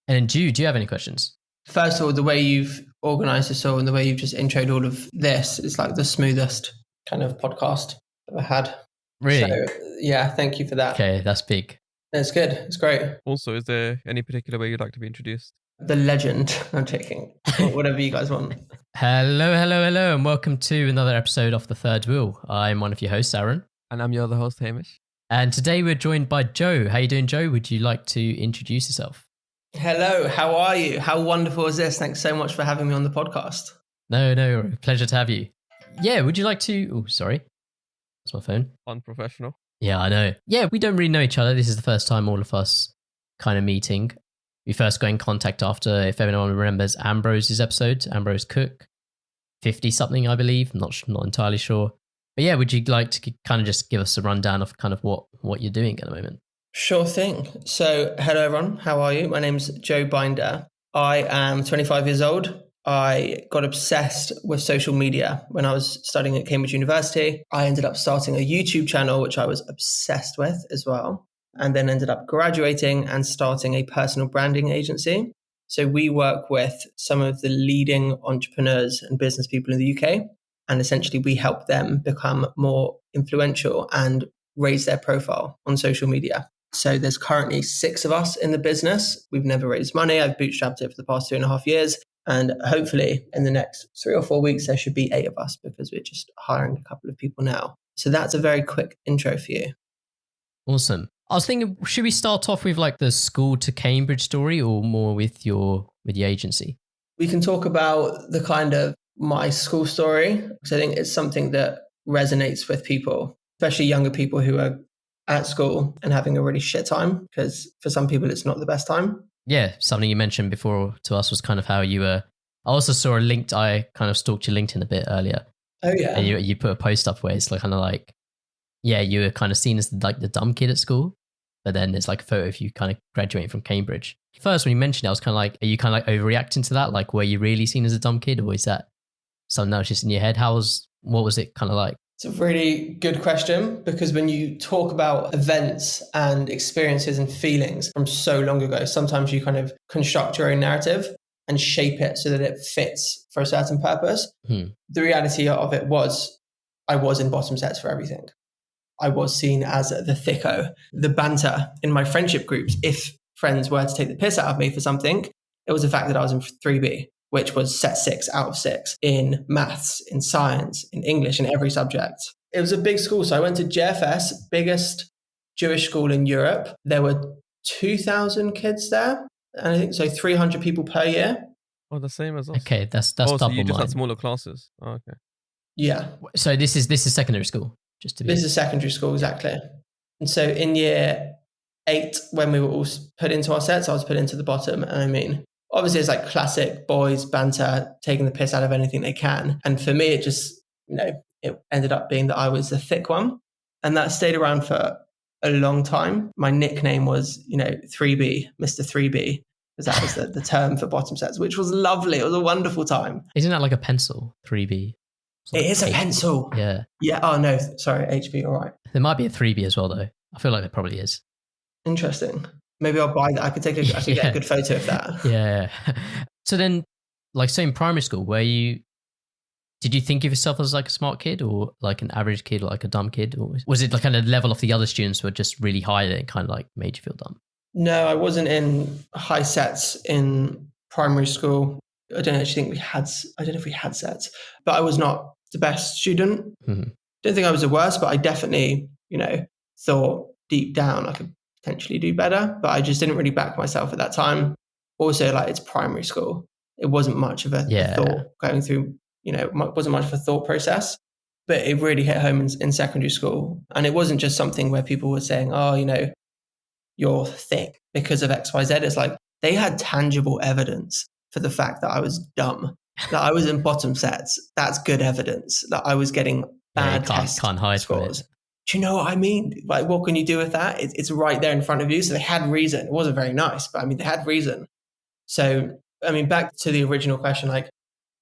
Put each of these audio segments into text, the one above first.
And do you have any questions? First of all, the way you've organized this all and the way you've just introed all of this is like the smoothest kind of podcast I've ever had. Really? So, yeah, thank you for that. Okay, that's big. It's good. It's great. Also, is there any particular way you'd like to be introduced? The legend. I'm taking whatever you guys want. Hello, and welcome to another episode of The Third Wheel. I'm one of your hosts, Aaron. And I'm your other host, Hamish. And today we're joined by Joe. How you doing, Joe? Would you like to introduce yourself? Hello, how are you? How wonderful is this? Thanks so much for having me on the podcast. No, pleasure to have you. Yeah, would you like to... Oh, sorry. That's my phone. Unprofessional. Yeah, I know. Yeah, we don't really know each other. This is the first time all of us kind of meeting. We first got in contact after, if anyone remembers, Ambrose's episode, Ambrose Cook, 50-something, I believe. I'm not entirely sure. But yeah, would you like to kind of just give us a rundown of kind of what you're doing at the moment? Sure thing. So, hello everyone. How are you? My name's Joe Binder. I am 25 years old. I got obsessed with social media when I was studying at Cambridge University. I ended up starting a YouTube channel, which I was obsessed with as well, and then ended up graduating and starting a personal branding agency. So we work with some of the leading entrepreneurs and business people in the UK, and essentially we help them become more influential and raise their profile on social media. So there's currently 6 of us in the business. We've never raised money. I've bootstrapped it for the past 2.5 years. And hopefully in the next 3 or 4 weeks, there should be 8 of us because we're just hiring a couple of people now. So that's a very quick intro for you. Awesome. I was thinking, should we start off with like the school to Cambridge story or more with your agency? We can talk about the kind of my school story because I think it's something that resonates with people, especially younger people who are at school and having a really shit time, because for some people it's not the best time. Yeah, something you mentioned before to us was kind of how you were. I also saw I kind of stalked your LinkedIn a bit earlier. Oh yeah. And you put a post up where it's like kind of like, yeah, you were kind of seen as like the dumb kid at school, but then there's like a photo of you kind of graduating from Cambridge. First, when you mentioned it, I was kind of like, are you kind of like overreacting to that? Like, were you really seen as a dumb kid, or is that something that was just in your head? What was it kind of like? It's a really good question, because when you talk about events and experiences and feelings from so long ago, sometimes you kind of construct your own narrative and shape it so that it fits for a certain purpose. The reality of it was I was in bottom sets for everything. I was seen as the thicko, the banter in my friendship groups. If friends were to take the piss out of me for something, it was the fact that I was in 3B, which was set 6 out of 6 in maths, in science, in English, in every subject. It was a big school. So I went to JFS, biggest Jewish school in Europe. There were 2,000 kids there. And I think so 300 people per year. Oh, the same as us. Okay, that's double so you just mine. had smaller classes. Oh, okay. Yeah. So this is secondary school, just to be. This is secondary school, exactly. And so in year 8, when we were all put into our sets, I was put into the bottom. And I mean, obviously, it's like classic boys banter, taking the piss out of anything they can. And for me, it just, it ended up being that I was the thick one. And that stayed around for a long time. My nickname was, 3B, Mr. 3B, because that was the term for bottom sets, which was lovely. It was a wonderful time. Isn't that like a pencil, 3B? It is a pencil. Yeah. Yeah. Oh, no. Sorry, HB. All right. There might be a 3B as well, though. I feel like there probably is. Interesting. Maybe I'll buy that. I could get a good photo of that. Yeah. So then, like, so in primary school, did you think of yourself as like a smart kid or like an average kid or like a dumb kid? Or was it like kind of level of the other students were just really high that it kind of like made you feel dumb? No, I wasn't in high sets in primary school. I don't actually think I don't know if we had sets, but I was not the best student. Mm-hmm. Don't think I was the worst, but I definitely, thought deep down I could potentially do better, but I just didn't really back myself at that time. Also, like, it's primary school. It wasn't much of a thought going through, wasn't much of a thought process, but it really hit home in secondary school. And it wasn't just something where people were saying, oh, you're thick because of X, Y, Z. It's like they had tangible evidence for the fact that I was dumb, that I was in bottom sets. That's good evidence that I was getting bad test can't hide scores. From it. Do you know what I mean? Like, what can you do with that? It's right there in front of you. So they had reason. It wasn't very nice, but I mean, they had reason. So, I mean, back to the original question, like,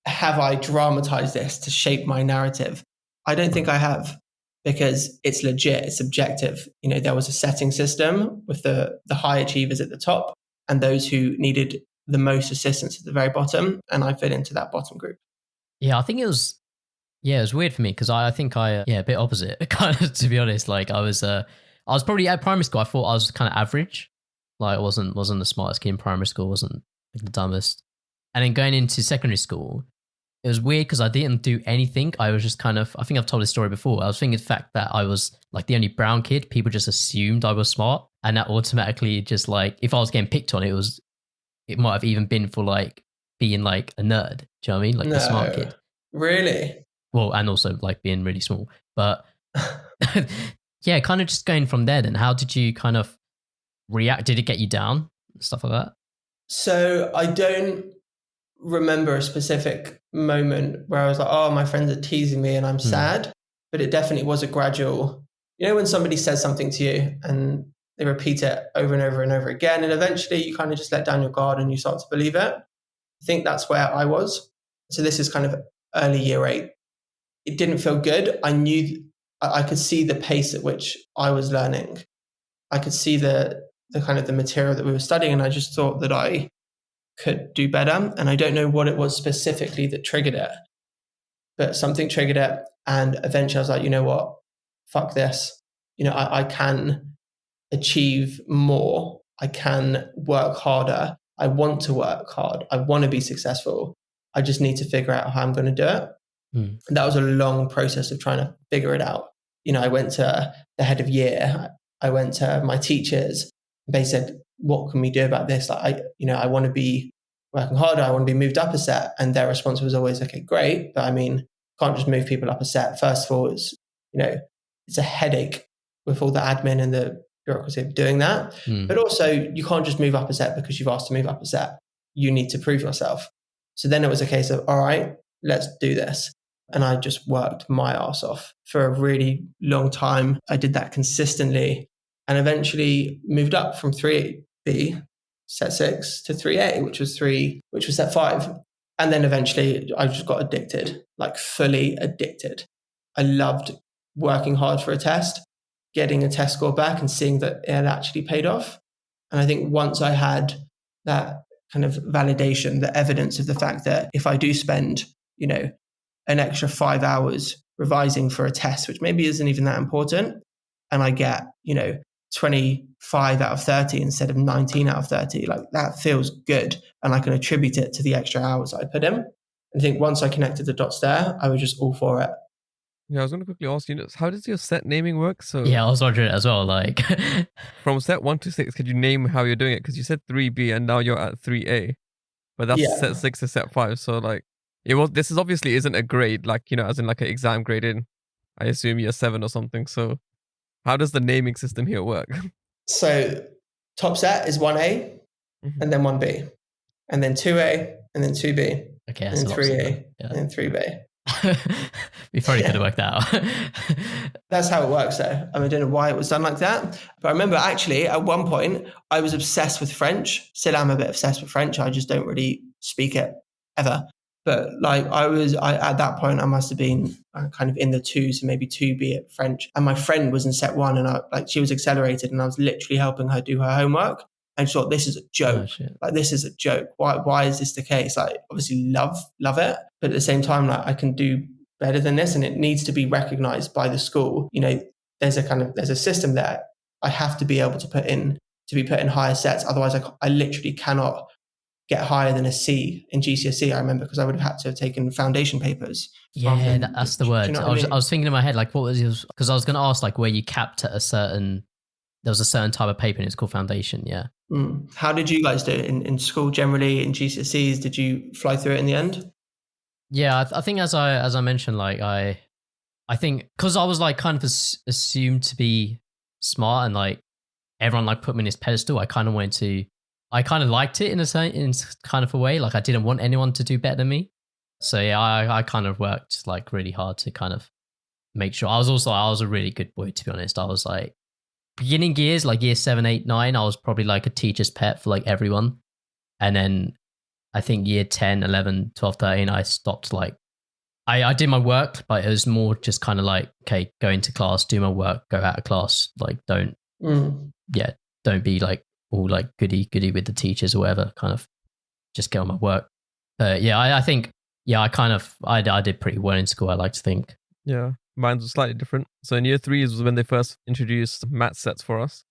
have I dramatized this to shape my narrative? I don't think I have, because it's legit, it's subjective. There was a setting system with the high achievers at the top and those who needed the most assistance at the very bottom. And I fit into that bottom group. Yeah, I think it was weird for me because I think a bit opposite, kind of, to be honest. Like I was probably at primary school, I thought I was kind of average. Like I wasn't the smartest kid in primary school, wasn't like the dumbest. And then going into secondary school, it was weird because I didn't do anything. I was just kind of, I think I've told this story before. I was thinking the fact that I was like the only brown kid, people just assumed I was smart. And that automatically just like, if I was getting picked on, it might have even been for like being like a nerd. Do you know what I mean? Like the smart kid. Really? Well, and also like being really small. But yeah, kind of just going from there then. How did you kind of react? Did it get you down? Stuff like that? So I don't remember a specific moment where I was like, oh, my friends are teasing me and I'm sad. But it definitely was a gradual, when somebody says something to you and they repeat it over and over and over again, and eventually you kind of just let down your guard and you start to believe it. I think that's where I was. So this is kind of early year 8. It didn't feel good. I knew I could see the pace at which I was learning. I could see the kind of the material that we were studying, and I just thought that I could do better. And I don't know what it was specifically that triggered it, but something triggered it. And eventually I was like, you know what? Fuck this. I can achieve more. I can work harder. I want to work hard. I want to be successful. I just need to figure out how I'm going to do it. And that was a long process of trying to figure it out. I went to the head of year. I went to my teachers. They said, what can we do about this? Like, I want to be working harder. I want to be moved up a set. And their response was always, okay, great. But I mean, can't just move people up a set. First of all, it's a headache with all the admin and the bureaucracy of doing that. But also you can't just move up a set because you've asked to move up a set. You need to prove yourself. So then it was a case of, all right, let's do this. And I just worked my ass off for a really long time. I did that consistently and eventually moved up from 3B, set 6 to 3A, which was set 5. And then eventually I just got addicted, like fully addicted. I loved working hard for a test, getting a test score back and seeing that it had actually paid off. And I think once I had that kind of validation, the evidence of the fact that if I do spend, an extra 5 hours revising for a test, which maybe isn't even that important, and I get, 25 out of 30 instead of 19 out of 30, like that feels good. And I can attribute it to the extra hours I put in. I think once I connected the dots there, I was just all for it. Yeah, I was going to quickly ask you, how does your set naming work? So yeah, I was wondering as well. Like from set 1 to 6, could you name how you're doing it? Because you said 3B and now you're at 3A, but that's set 6 to set 5. So like this is obviously isn't a grade, like, as in like an exam grade in, I assume year 7 or something. So how does the naming system here work? So top set is 1A and then 1B and then 2A and then 2B and then 3A and then 3B. We probably could have worked that out. That's how it works though. I don't know why it was done like that. But I remember actually at one point I was obsessed with French. Still am a bit obsessed with French. I just don't really speak it ever. But like at that point I must have been kind of in the 2s, so maybe 2B at French. And my friend was in set 1 and she was accelerated and I was literally helping her do her homework. I just thought, this is a joke. Like, this is a joke. Why is this the case? Like, obviously love it. But at the same time, like, I can do better than this and it needs to be recognized by the school. There's a system there. I have to be able to be put in higher sets. Otherwise I literally cannot get higher than a C in GCSE. I remember because I would have had to have taken foundation papers. Yeah, that's the word. You know I was thinking in my head, like, what was yours? Because I was going to ask, like, where you capped at there was a certain type of paper and it's called foundation. Yeah. How did you guys do it in school generally, in GCSEs? Did you fly through it in the end? Yeah, I think as I mentioned, like I think because I was like kind of assumed to be smart and like everyone like put me in this pedestal, I kind of liked it in kind of a way. Like I didn't want anyone to do better than me. So yeah, I kind of worked like really hard to kind of make sure. I was a really good boy, to be honest. I was like beginning years, like year 7, 8, 9, I was probably like a teacher's pet for like everyone. And then I think year 10, 11, 12, 13, I stopped like, I did my work, but it was more just kind of like, okay, go into class, do my work, go out of class. Like don't be like all like goody with the teachers or whatever, kind of just get on my work. But yeah, I think, yeah, I did pretty well in school, I like to think. Yeah, mine was slightly different. So in year 3 was when they first introduced math sets for us.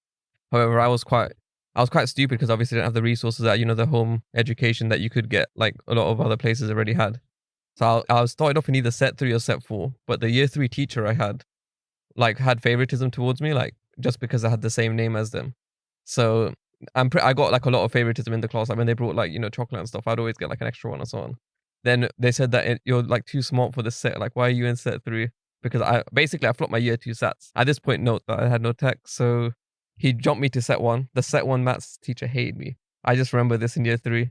However, I was quite stupid because obviously I didn't have the resources that, the home education that you could get, like a lot of other places already had. So I started off in either set 3 or set 4, but the year 3 teacher I had favoritism towards me, like just because I had the same name as them. So I got like a lot of favoritism in the class. Like when they brought like, chocolate and stuff, I'd always get like an extra one and so on. Then they said that you're like too smart for this set. Like, why are you in set 3? Because I flopped my year 2 sets. At this point, note that I had no tech. So he jumped me to set 1. The set 1 maths teacher hated me. I just remember this in year 3.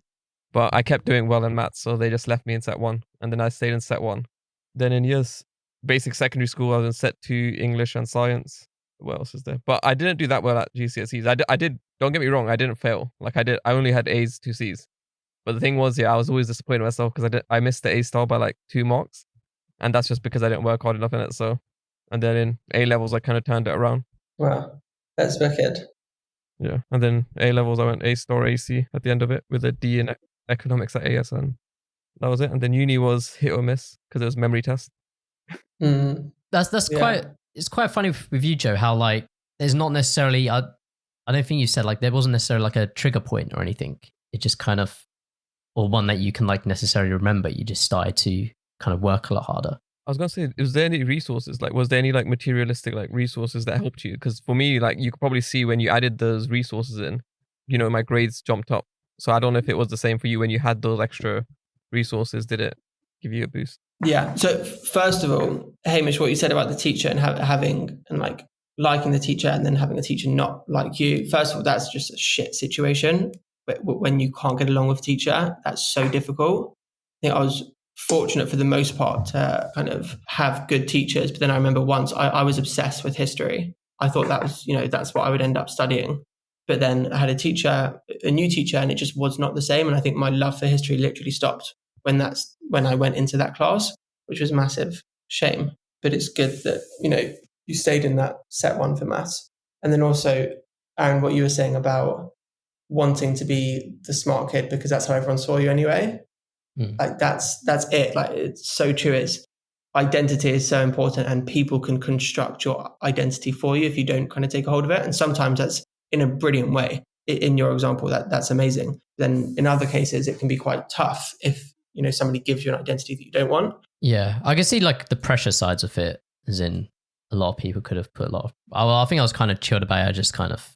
But I kept doing well in maths, so they just left me in set 1. And then I stayed in set 1. Then in basic secondary school, I was in set 2, English and science. What else is there? But I didn't do that well at GCSEs. I did, don't get me wrong, I didn't fail. Like I only had A's, 2 C's. But the thing was, I was always disappointed in myself because I missed the A star by like 2 marks. And that's just because I didn't work hard enough in it. So, and then in A levels, I kind of turned it around. Wow, that's wicked. Yeah. And then A levels, I went A star, AC at the end of it with a D in economics at AS. And that was it. And then uni was hit or miss because it was memory test. That's quite funny with you, Joe, how like there's not necessarily, I don't think you said like there wasn't necessarily like a trigger point or anything. It just kind of, or one that you can like necessarily remember. You just started to kind of work a lot harder. I was going to say, was there any resources? Like, was there any like materialistic like resources that helped you? Because for me, like you could probably see when you added those resources in, my grades jumped up. So I don't know if it was the same for you when you had those extra resources. Did it give you a boost? Yeah. So first of all, Hamish, what you said about the teacher and having and like liking the teacher and then having a teacher not like you. First of all, that's just a shit situation. But when you can't get along with a teacher, that's so difficult. I think I was fortunate for the most part to kind of have good teachers. But then I remember once I was obsessed with history. I thought that was, that's what I would end up studying. But then I had a new teacher, and it just was not the same. And I think my love for history literally stopped when I went into that class, which was a massive shame. But it's good that, you stayed in that set 1 for maths. And then also, Aaron, what you were saying about wanting to be the smart kid because that's how everyone saw you anyway. Like that's it. Like it's so true. Identity is so important, and people can construct your identity for you if you don't kind of take a hold of it. And sometimes that's in a brilliant way. In your example, that's amazing. Then in other cases, it can be quite tough if somebody gives you an identity that you don't want. Yeah, I can see like the pressure sides of it, as in a lot of people could have put a lot of. Well, I think I was kind of chilled about it. I just kind of,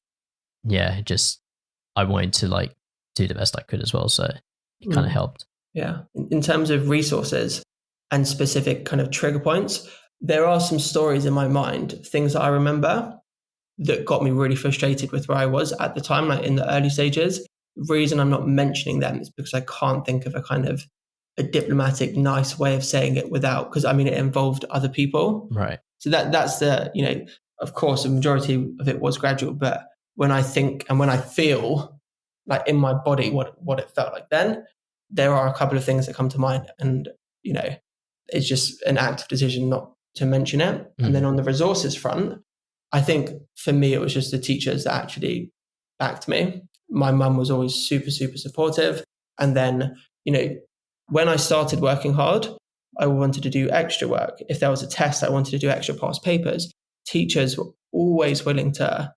I wanted to like do the best I could as well, so it kind of helped. Yeah. In terms of resources and specific kind of trigger points, there are some stories in my mind, things that I remember that got me really frustrated with where I was at the time, like in the early stages. The reason I'm not mentioning them is because I can't think of a kind of a diplomatic, nice way of saying it without, because it involved other people. Right. So that's the, of course, the majority of it was gradual, but when I think and when I feel like in my body what it felt like then, there are a couple of things that come to mind, and it's just an active decision not to mention it. And then on the resources front, I think for me it was just the teachers that actually backed me. My mum was always super, super supportive. And then, when I started working hard, I wanted to do extra work. If there was a test, I wanted to do extra past papers. Teachers were always willing to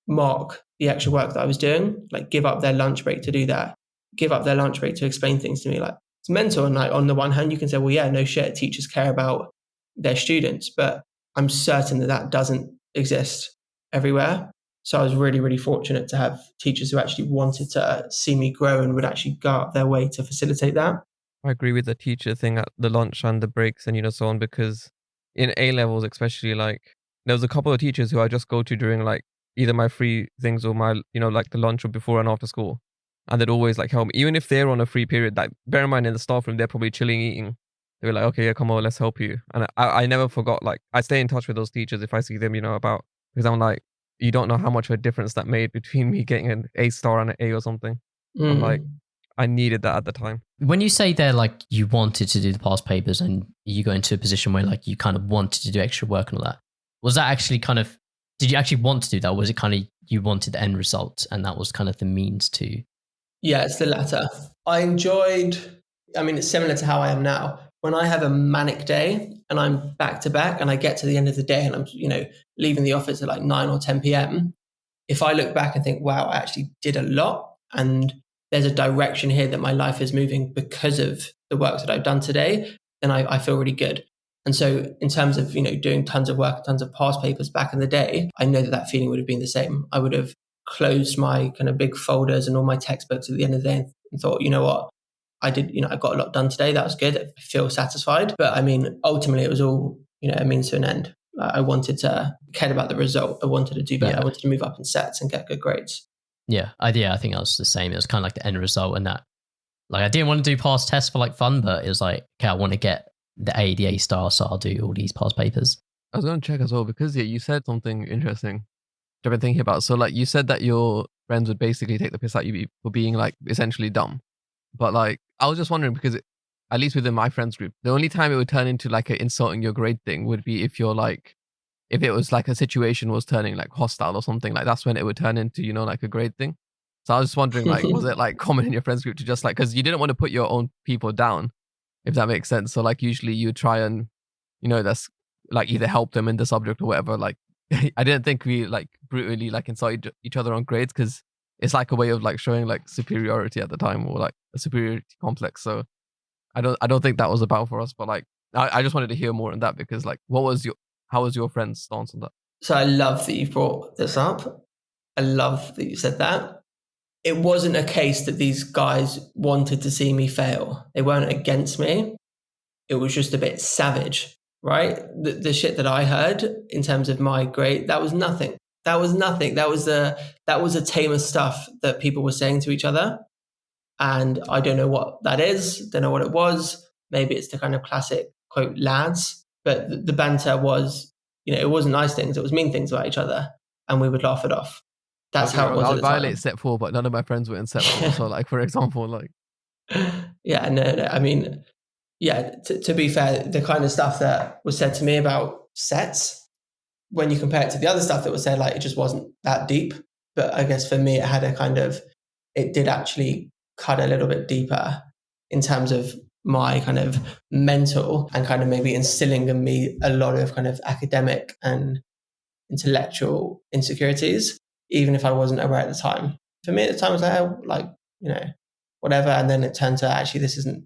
mark the extra work that I was doing, like give up their lunch break to do that, give up their lunch break to explain things to me. Like it's mental. And like on the one hand, you can say, well, yeah, no shit, teachers care about their students, but I'm certain that doesn't exist everywhere. So I was really, really fortunate to have teachers who actually wanted to see me grow and would actually go out their way to facilitate that. I agree with the teacher thing at the lunch and the breaks and so on, because in A levels especially, like there was a couple of teachers who I just go to during like either my free things or my like the lunch or before and after school, and they'd always like help me, even if they're on a free period. Like bear in mind, in the staff room they're probably chilling eating, they were like, okay, yeah, come on, let's help you. And I never forgot, like I stay in touch with those teachers if I see them about, because I'm like, you don't know how much of a difference that made between me getting an A star and an A or something. I'm like, I needed that at the time. When you say there, like you wanted to do the past papers and you got into a position where like you kind of wanted to do extra work and all that, was that actually kind of Did you actually want to do that? Or was it kind of you wanted the end result and that was kind of the means to? Yeah, it's the latter. I enjoyed, I mean, it's similar to how I am now. When I have a manic day and I'm back to back and I get to the end of the day and I'm, leaving the office at like 9 or 10 p.m., if I look back and think, wow, I actually did a lot and there's a direction here that my life is moving because of the work that I've done today, then I feel really good. And so in terms of, doing tons of work, tons of past papers back in the day, I know that feeling would have been the same. I would have closed my kind of big folders and all my textbooks at the end of the day and thought, you know what, I did, I got a lot done today. That was good. I feel satisfied. But I mean, ultimately it was all, a means to an end. I wanted to care about the result. I wanted to do better. I wanted to move up in sets and get good grades. Yeah, I think I was the same. It was kind of like the end result, and that, like, I didn't want to do past tests for like fun, but it was like, okay, I want to get the A star, so I'll do all these past papers. I was going to check as well because you said something interesting I've been thinking about. So like you said that your friends would basically take the piss out of you for being like essentially dumb, but like I was just wondering because at least within my friends group, the only time it would turn into like an insulting your grade thing would be if you're like, if it was like a situation was turning like hostile or something, like that's when it would turn into, like a grade thing. So I was just wondering, like, was it like common in your friends group to just like, because you didn't want to put your own people down, if that makes sense. So like usually you try and, that's like either help them in the subject or whatever. Like I didn't think we like brutally like insult each other on grades because it's like a way of like showing like superiority at the time or like a superiority complex. So I don't think that was about for us, but like I just wanted to hear more on that because like how was your friend's stance on that? So I love that you brought this up. I love that you said that. It wasn't a case that these guys wanted to see me fail. They weren't against me. It was just a bit savage, right? The shit that I heard in terms of my grade, that was nothing. That was nothing. That was a tame of stuff that people were saying to each other. And I don't know what that is. Don't know what it was. Maybe it's the kind of classic quote lads. But the banter was, it wasn't nice things. It was mean things about each other. And we would laugh it off. That's how it was. I would violate step 4, but none of my friends were in step 4. So like, for example, like. Yeah, no. I mean, yeah, to be fair, the kind of stuff that was said to me about sets, when you compare it to the other stuff that was said, like it just wasn't that deep. But I guess for me, it did actually cut a little bit deeper in terms of my kind of mental and kind of maybe instilling in me a lot of kind of academic and intellectual insecurities, even if I wasn't aware at the time. For me at the time, I was like, oh, like, whatever. And then it turned to actually, this isn't,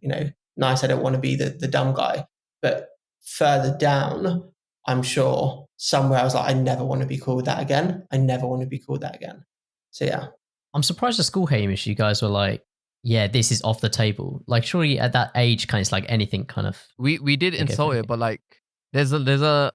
nice. I don't want to be the dumb guy. But further down, I'm sure somewhere I was like, I never want to be called that again. I never want to be called that again. So yeah. I'm surprised at school, Hamish, you guys were like, yeah, this is off the table. Like surely at that age, kind of like anything kind of. We did insult it, but like there's a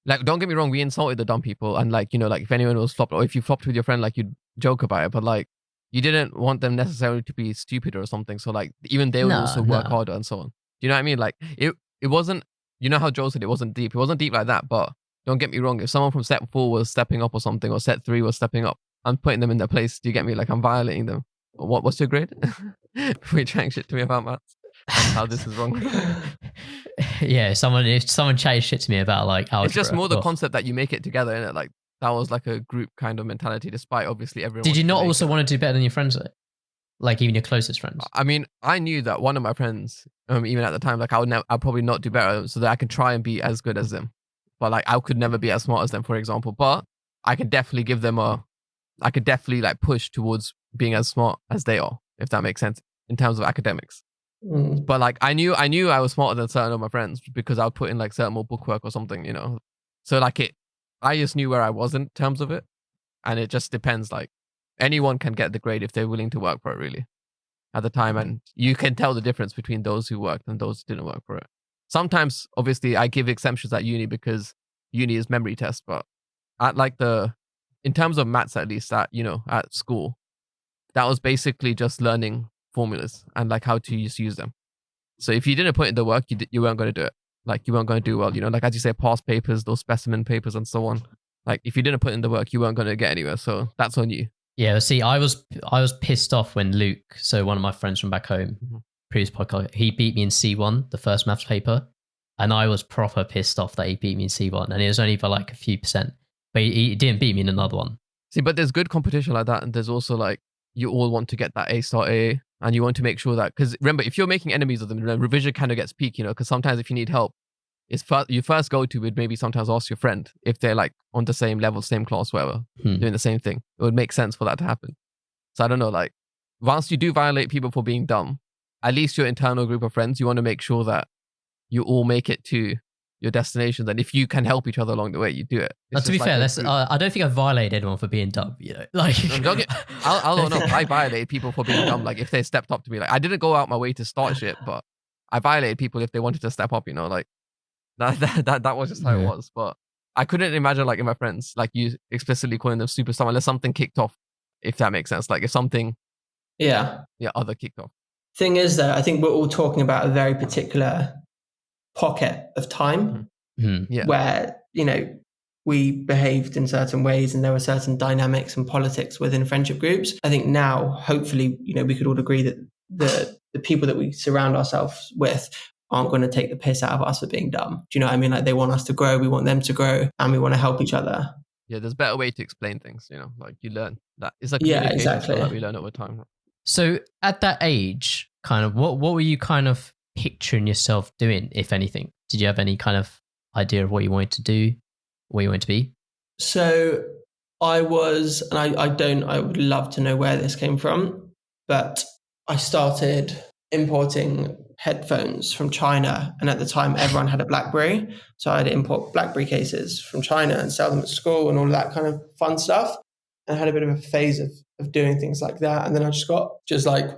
like, don't get me wrong, we insulted the dumb people and like, like if anyone was flopped or if you flopped with your friend, like you'd joke about it, but like you didn't want them necessarily to be stupid or something. So like even they would also work harder and so on. Do you know what I mean? Like it wasn't, how Joe said it wasn't deep. It wasn't deep like that, but don't get me wrong. If someone from step 4 was stepping up or something, or step 3 was stepping up, I'm putting them in their place. Do you get me? Like I'm violating them. What's your grade? Before you trying shit to me about maths and how this is wrong. Yeah, if someone chatted shit to me about like algebra, it's just more the concept that you make it together, innit? Like that was like a group kind of mentality, despite obviously everyone. Did you not also want to do better than your friends? Like even your closest friends? I mean, I knew that one of my friends, even at the time, like I'd probably not do better so that I can try and be as good as them. But like I could never be as smart as them, for example. But I could definitely give them I could definitely like push towards being as smart as they are, if that makes sense, in terms of academics. But like I knew I was smarter than certain of my friends because I would put in like certain more bookwork or something, So like I just knew where I was in terms of it. And it just depends, like anyone can get the grade if they're willing to work for it really at the time. And you can tell the difference between those who worked and those who didn't work for it. Sometimes, obviously, I give exemptions at uni because uni is memory test, but at like in terms of maths, at least at school, that was basically just learning formulas and like how to use them. So if you didn't put in the work, you weren't going to do it. Like you weren't going to do well, like as you say, past papers, those specimen papers and so on. Like if you didn't put in the work, you weren't going to get anywhere. So that's on you. Yeah. See, I was pissed off when Luke, so one of my friends from back home, previous podcast, he beat me in C1, the first maths paper. And I was proper pissed off that he beat me in C1. And it was only for like a few percent. but he didn't beat me in another one. See, but there's good competition like that, and there's also like you all want to get that A, and you want to make sure that, because remember, if you're making enemies of them, revision kind of gets peak, because sometimes if you need help, you first go to would maybe sometimes ask your friend if they're like on the same level, same class, whatever, doing the same thing. It would make sense for that to happen. So I don't know, like once you do violate people for being dumb, at least your internal group of friends, you want to make sure that you all make it to your destination. And if you can help each other along the way, you do it. To be fair, I don't think I violated anyone for being dumb. Like I don't know. I violate people for being dumb. Like if they stepped up to me, like I didn't go out my way to start shit, but I violated people if they wanted to step up. Like that was just how it was. But I couldn't imagine like in my friends, like you explicitly calling them superstar unless something kicked off. If that makes sense. Like if something, other kicked off. Thing is, though, I think we're all talking about a very particular pocket of time where, we behaved in certain ways and there were certain dynamics and politics within friendship groups. I think now, hopefully, we could all agree that the people that we surround ourselves with aren't going to take the piss out of us for being dumb. Do you know what I mean? Like they want us to grow, we want them to grow, and we want to help each other. Yeah, there's better way to explain things, like you learn that. It's like communication skill that we learn over time. So at that age, kind of, what were you kind of picturing yourself doing, if anything? Did you have any kind of idea of what you wanted to do, where you wanted to be? So I was, and I would love to know where this came from, but I started importing headphones from China. And at the time, everyone had a BlackBerry. So I'd import BlackBerry cases from China and sell them at school and all of that kind of fun stuff. And I had a bit of a phase of doing things like that. And then I just got like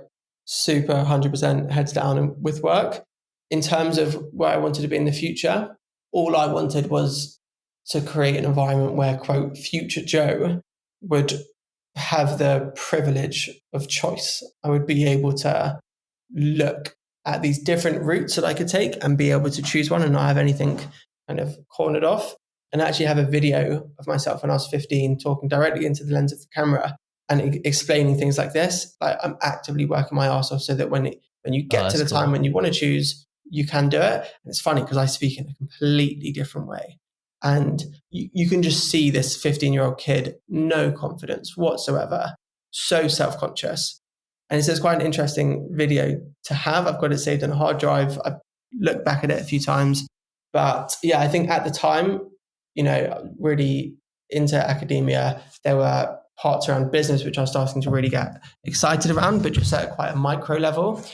super 100% heads down with work. In terms of where I wanted to be in the future, all I wanted was to create an environment where, quote, future Joe would have the privilege of choice. I would be able to look at these different routes that I could take and be able to choose one and not have anything kind of cornered off. And actually have a video of myself when I was 15 talking directly into the lens of the camera and explaining things like this. Like I'm actively working my ass off so that when you get to the time when you want to choose, you can do it. And it's funny because I speak in a completely different way. And you can just see this 15-year-old kid, no confidence whatsoever, so self-conscious. And it's quite an interesting video to have. I've got it saved on a hard drive. I've looked back at it a few times. But yeah, I think at the time, really into academia, there were parts around business which I was starting to really get excited around, but just at quite a micro level.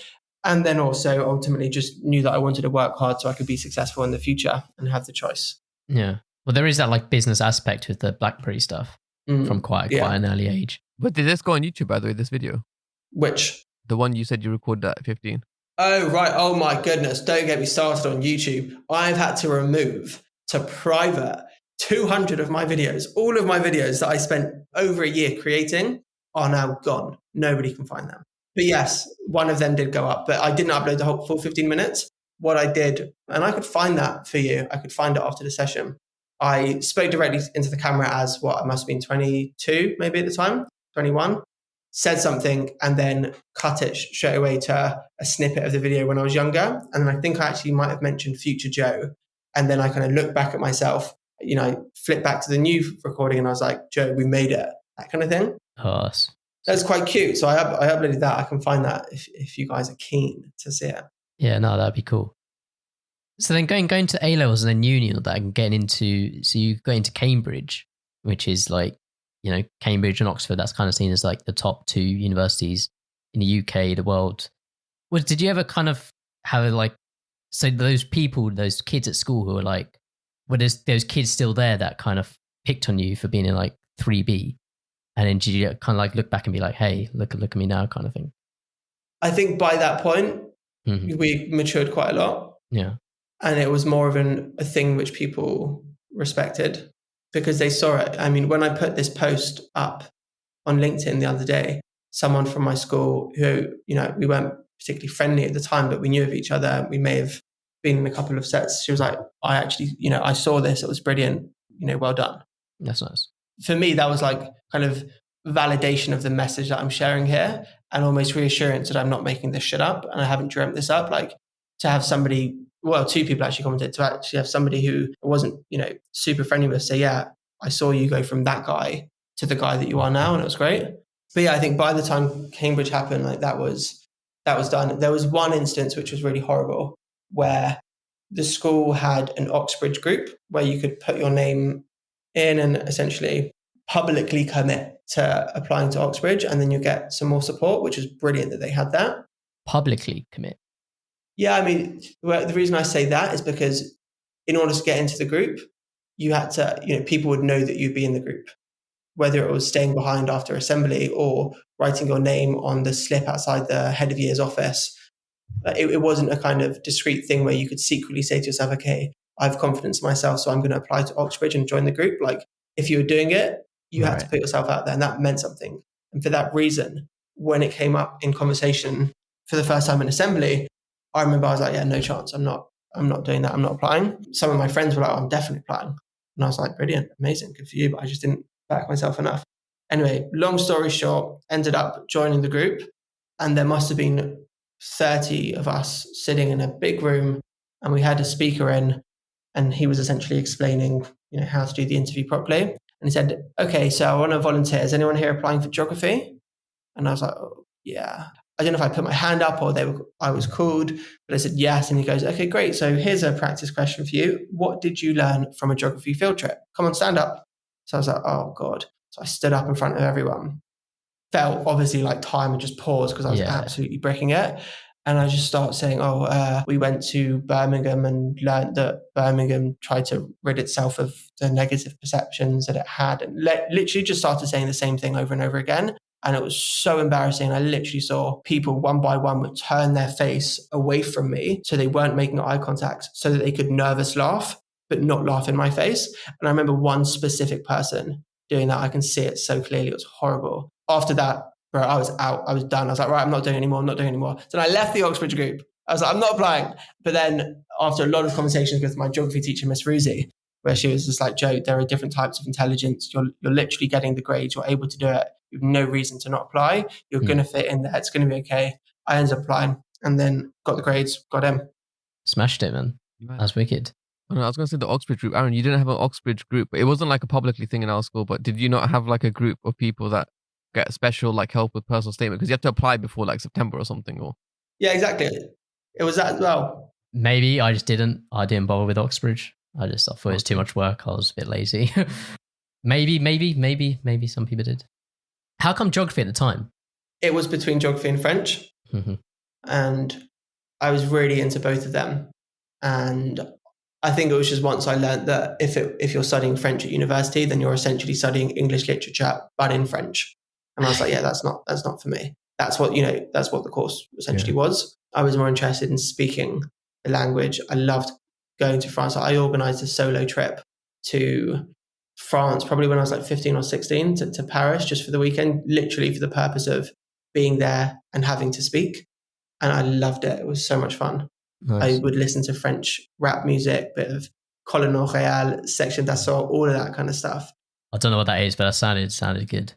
And then also ultimately just knew that I wanted to work hard so I could be successful in the future and have the choice. Yeah. Well, there is that like business aspect with the BlackBerry stuff from quite an early age. But did this go on YouTube, by the way, this video? Which? The one you said you recorded at 15. Oh, right. Oh my goodness. Don't get me started on YouTube. I've had to remove to private 200 of my videos. All of my videos that I spent over a year creating are now gone. Nobody can find them. But yes, one of them did go up, but I didn't upload the whole full 15 minutes. What I did, and I could find that for you. I could find it after the session. I spoke directly into the camera as I must have been 22, maybe at the time, 21, said something and then cut it straight away to a snippet of the video when I was younger. And then I think I actually might have mentioned future Joe. And then I kind of looked back at myself, I flipped back to the new recording and I was like, Joe, we made it, that kind of thing. Oh, that's quite cute. So I uploaded that. I can find that if you guys are keen to see it. Yeah, no, that'd be cool. So then going to A-levels and then uni and that and getting into, so you go into Cambridge, which is like, Cambridge and Oxford, that's kind of seen as like the top two universities in the UK, the world. Did you ever kind of have like, so those kids at school who were like, were those kids still there that kind of picked on you for being in like 3B? And then did you kind of like look back and be like, hey, look at me now kind of thing? I think by that point, we matured quite a lot. Yeah. And it was more of a thing which people respected because they saw it. I mean, when I put this post up on LinkedIn the other day, someone from my school who, we weren't particularly friendly at the time, but we knew of each other. We may have been in a couple of sets. She was like, I actually, I saw this. It was brilliant. Well done. That's nice. For me, that was like kind of validation of the message that I'm sharing here and almost reassurance that I'm not making this shit up and I haven't dreamt this up. Like to have somebody, two people actually commented, to actually have somebody who wasn't, super friendly with say, yeah, I saw you go from that guy to the guy that you are now, and it was great. But yeah, I think by the time Cambridge happened, like that was done. There was one instance which was really horrible, where the school had an Oxbridge group where you could put your name in and essentially publicly commit to applying to Oxbridge, and then you get some more support, which is brilliant that they had that. Publicly commit? Yeah, I mean, the reason I say that is because in order to get into the group, you had to, people would know that you'd be in the group, whether it was staying behind after assembly or writing your name on the slip outside the head of year's office. It wasn't a kind of discreet thing where you could secretly say to yourself, okay, I have confidence in myself, so I'm going to apply to Oxbridge and join the group. Like, if you were doing it, you had to put yourself out there, and that meant something. And for that reason, when it came up in conversation for the first time in assembly, I remember I was like, yeah, no chance. I'm not doing that. I'm not applying. Some of my friends were like, oh, I'm definitely applying. And I was like, brilliant, amazing, good for you. But I just didn't back myself enough. Anyway, long story short, ended up joining the group, and there must have been 30 of us sitting in a big room, and we had a speaker in, and he was essentially explaining, how to do the interview properly. And he said, okay, so I want to volunteer. Is anyone here applying for geography? And I was like, oh, yeah. I don't know if I put my hand up or I was called, but I said yes. And he goes, okay, great. So here's a practice question for you. What did you learn from a geography field trip? Come on, stand up. So I was like, oh God. So I stood up in front of everyone. Felt obviously like time had just paused because I was absolutely bricking it. And I just started saying, we went to Birmingham and learned that Birmingham tried to rid itself of the negative perceptions that it had. And literally just started saying the same thing over and over again. And it was so embarrassing. I literally saw people one by one would turn their face away from me so they weren't making eye contact so that they could nervous laugh, but not laugh in my face. And I remember one specific person doing that. I can see it so clearly. It was horrible. After that, bro, I was out. I was done. I was like, right, I'm not doing it anymore. So I left the Oxbridge group. I was like, I'm not applying. But then after a lot of conversations with my geography teacher, Miss Ruzi, where she was just like, Joe, there are different types of intelligence. You're literally getting the grades. You're able to do it. You have no reason to not apply. You're going to fit in there. It's going to be okay. I ended up applying and then got the grades, got in. Smashed it, man. That's wicked. I was going to say the Oxbridge group. Aaron, you didn't have an Oxbridge group. It wasn't like a publicly thing in our school, but did you not have like a group of people that get special like help with personal statement? Because you have to apply before like September or something. Or yeah, exactly. It was that as well. Maybe I didn't bother with Oxbridge. I thought it was too much work. I was a bit lazy. maybe some people did. How come geography at the time? It was between geography and French. Mm-hmm. And I was really into both of them. And I think it was just once I learned that if you're studying French at university, then you're essentially studying English literature, but in French. And I was like, yeah, that's not for me. That's what the course essentially was. I was more interested in speaking the language. I loved going to France. I organized a solo trip to France, probably when I was like 15 or 16 to Paris just for the weekend, literally for the purpose of being there and having to speak. And I loved it. It was so much fun. Nice. I would listen to French rap music, bit of Colonel Royal, Section d'Assaut, all of that kind of stuff. I don't know what that is, but that sounded good.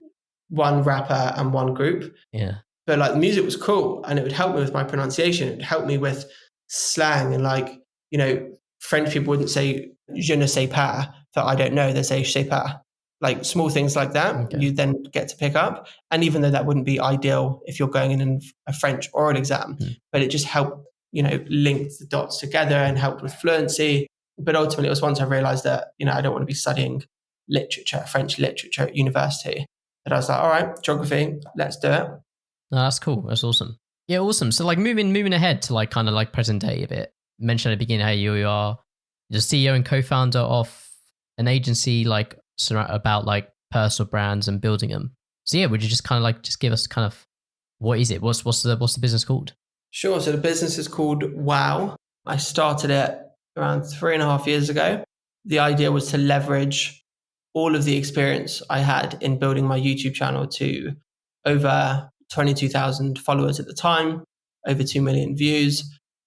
One rapper and one group. Yeah. But like the music was cool and it would help me with my pronunciation. It would help me with slang and like, French people wouldn't say je ne sais pas for I don't know. They say je sais pas. Like small things like that, you then get to pick up. And even though that wouldn't be ideal if you're going in a French oral exam, but it just helped, link the dots together and helped with fluency. But ultimately, it was once I realized that, I don't want to be studying French literature at university, that I was like, all right, geography, let's do it. No, that's cool. That's awesome. Yeah, awesome. So like moving ahead to like kind of like present day a bit. Mentioned at the beginning how you are the CEO and co-founder of an agency like about like personal brands and building them. So yeah, would you just kind of like just give us kind of what is it? What's the business called? Sure. So the business is called WOAW. I started it around 3.5 years ago. The idea was to leverage all of the experience I had in building my YouTube channel to over 22,000 followers at the time, over 2 million views.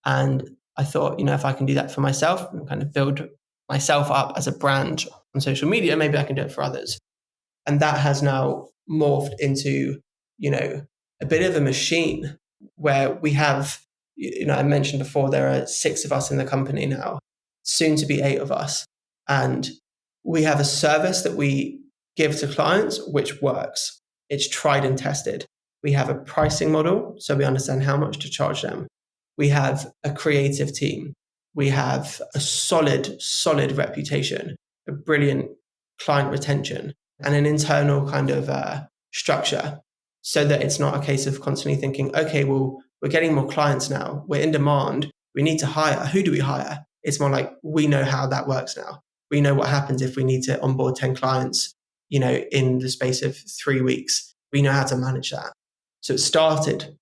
And I thought, if I can do that for myself and kind of build myself up as a brand on social media, maybe I can do it for others. And that has now morphed into, a bit of a machine where we have, I mentioned before, there are 6 of us in the company now, soon to be 8 of us. And we have a service that we give to clients which works. It's tried and tested. We have a pricing model, so we understand how much to charge them. We have a creative team. We have a solid reputation, a brilliant client retention, and an internal kind of structure, so that it's not a case of constantly thinking, okay, well, we're getting more clients now. We're in demand. We need to hire. Who do we hire? It's more like, we know how that works now. We know what happens if we need to onboard 10 clients, in the space of 3 weeks. We know how to manage that. So it started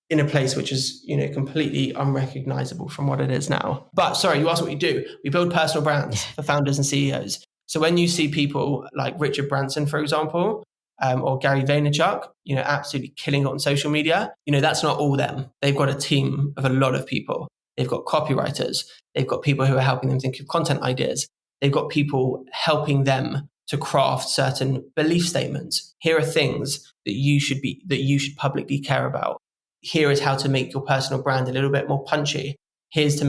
in a place which is, completely unrecognizable from what it is now. But sorry, you asked what we do. We build personal brands for founders and CEOs. So when you see people like Richard Branson, for example, or Gary Vaynerchuk, absolutely killing it on social media, that's not all them. They've got a team of a lot of people. They've got copywriters. They've got people who are helping them think of content ideas. They've got people helping them to craft certain belief statements. Here are things that you should publicly care about. Here is how to make your personal brand a little bit more punchy. Here's how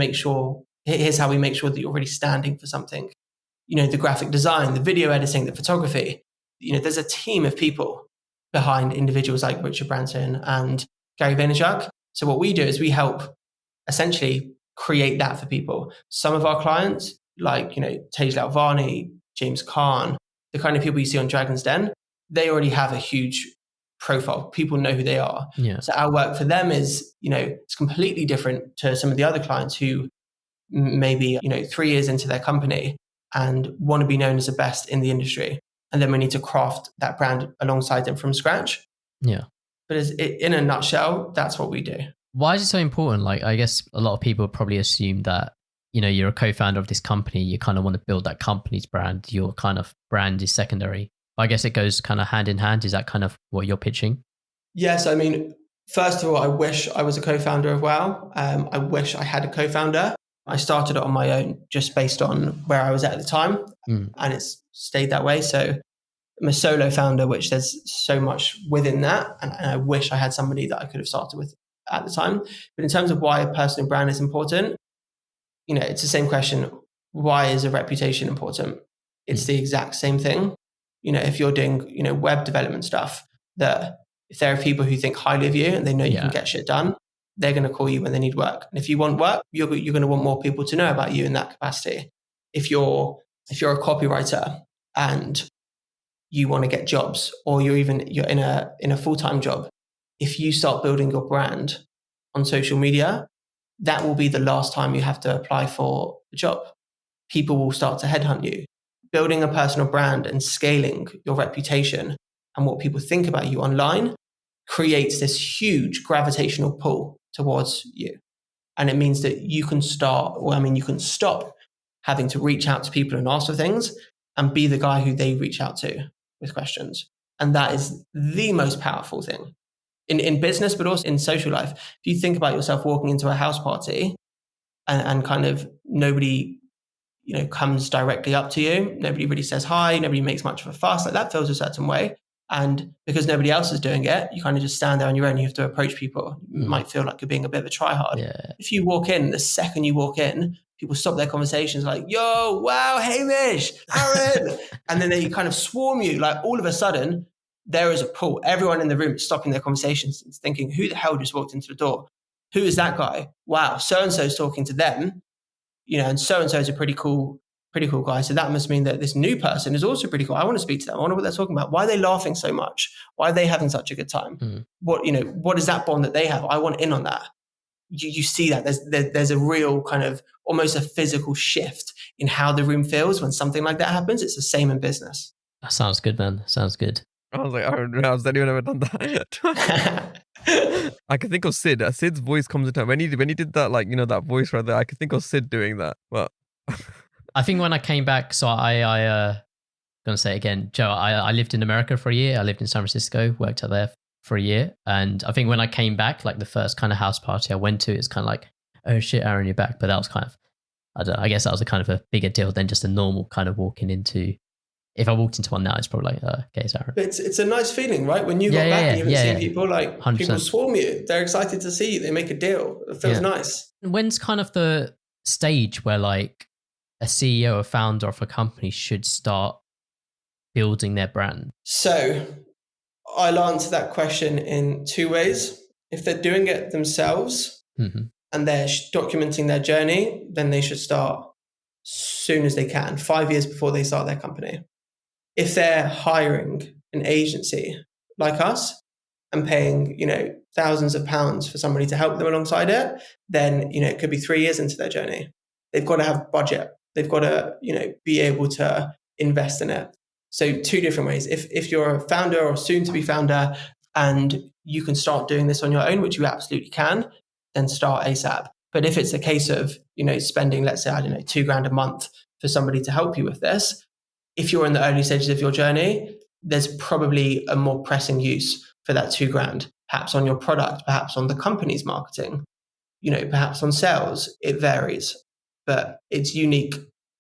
we make sure that you're really standing for something. The graphic design, the video editing, the photography. There's a team of people behind individuals like Richard Branson and Gary Vaynerchuk. So what we do is we help essentially create that for people. Some of our clients, like, Tej Lalvani, James Caan, the kind of people you see on Dragon's Den, they already have a huge profile. People know who they are. Yeah. So our work for them is, it's completely different to some of the other clients who maybe, 3 years into their company and want to be known as the best in the industry. And then we need to craft that brand alongside them from scratch. Yeah. But in a nutshell, that's what we do. Why is it so important? Like, I guess a lot of people probably assume that, you're a co-founder of this company. You kind of want to build that company's brand. Your kind of brand is secondary. But I guess it goes kind of hand in hand. Is that kind of what you're pitching? Yes. I mean, first of all, I wish I was a co-founder of WOAW. I wish I had a co-founder. I started it on my own just based on where I was at the time. And it's stayed that way. So I'm a solo founder, which there's so much within that. And I wish I had somebody that I could have started with at the time. But in terms of why a personal brand is important, it's the same question. Why is a reputation important? It's the exact same thing. If you're doing, web development stuff, that if there are people who think highly of you and they know you can get shit done, they're going to call you when they need work. And if you want work, you're going to want more people to know about you in that capacity. If you're a copywriter and you want to get jobs, or you're in a full-time job, if you start building your brand on social media, that will be the last time you have to apply for a job. People will start to headhunt you. Building a personal brand and scaling your reputation and what people think about you online creates this huge gravitational pull towards you. And it means that you can stop having to reach out to people and ask for things and be the guy who they reach out to with questions. And that is the most powerful thing in business, but also in social life. If you think about yourself walking into a house party and kind of nobody, comes directly up to you, nobody really says hi, nobody makes much of a fuss, like that feels a certain way. And because nobody else is doing it, you kind of just stand there on your own. You have to approach people. You might feel like you're being a bit of a tryhard. Yeah. If you walk in, the second you walk in, people stop their conversations like, yo, wow, Hamish, Aaron. And then they kind of swarm you. Like all of a sudden, there is a pull. Everyone in the room is stopping their conversations and thinking, who the hell just walked into the door? Who is that guy? Wow, so-and-so is talking to them. And so-and-so is a pretty cool guy. So that must mean that this new person is also pretty cool. I want to speak to them. I wonder what they're talking about. Why are they laughing so much? Why are they having such a good time? What is that bond that they have? I want in on that. You see that there's a real kind of almost a physical shift in how the room feels when something like that happens. It's the same in business. That sounds good, man. Sounds good. I was like, I don't know, has anyone ever done that? I can think of Sid. Sid's voice comes into when he did that, like, that voice right there. I can think of Sid doing that. But I think when I came back, so I gonna say it again, Joe, I lived in America for a year. I lived in San Francisco, worked out there for a year. And I think when I came back, like the first kind of house party I went to, it's kind of like, oh shit, Aaron, you're back. But that was kind of, I guess that was a kind of a bigger deal than just a normal kind of walking into. If I walked into one now, it's probably like, okay, it's Aaron. It's a nice feeling, right? When you got back and you haven't seen people, like 100%. People swarm you. They're excited to see you. They make a deal. It feels nice. When's kind of the stage where like a CEO or founder of a company should start building their brand? So I'll answer that question in two ways. If they're doing it themselves and they're documenting their journey, then they should start soon as they can, 5 years before they start their company. If they're hiring an agency like us and paying, thousands of pounds for somebody to help them alongside it, then, it could be 3 years into their journey. They've got to have budget. They've got to, be able to invest in it. So two different ways. If you're a founder or soon to be founder and you can start doing this on your own, which you absolutely can, then start ASAP. But if it's a case of, spending, let's say, $2,000 a month for somebody to help you with this, if you're in the early stages of your journey, there's probably a more pressing use for that $2,000, perhaps on your product, perhaps on the company's marketing, perhaps on sales. It varies, but it's unique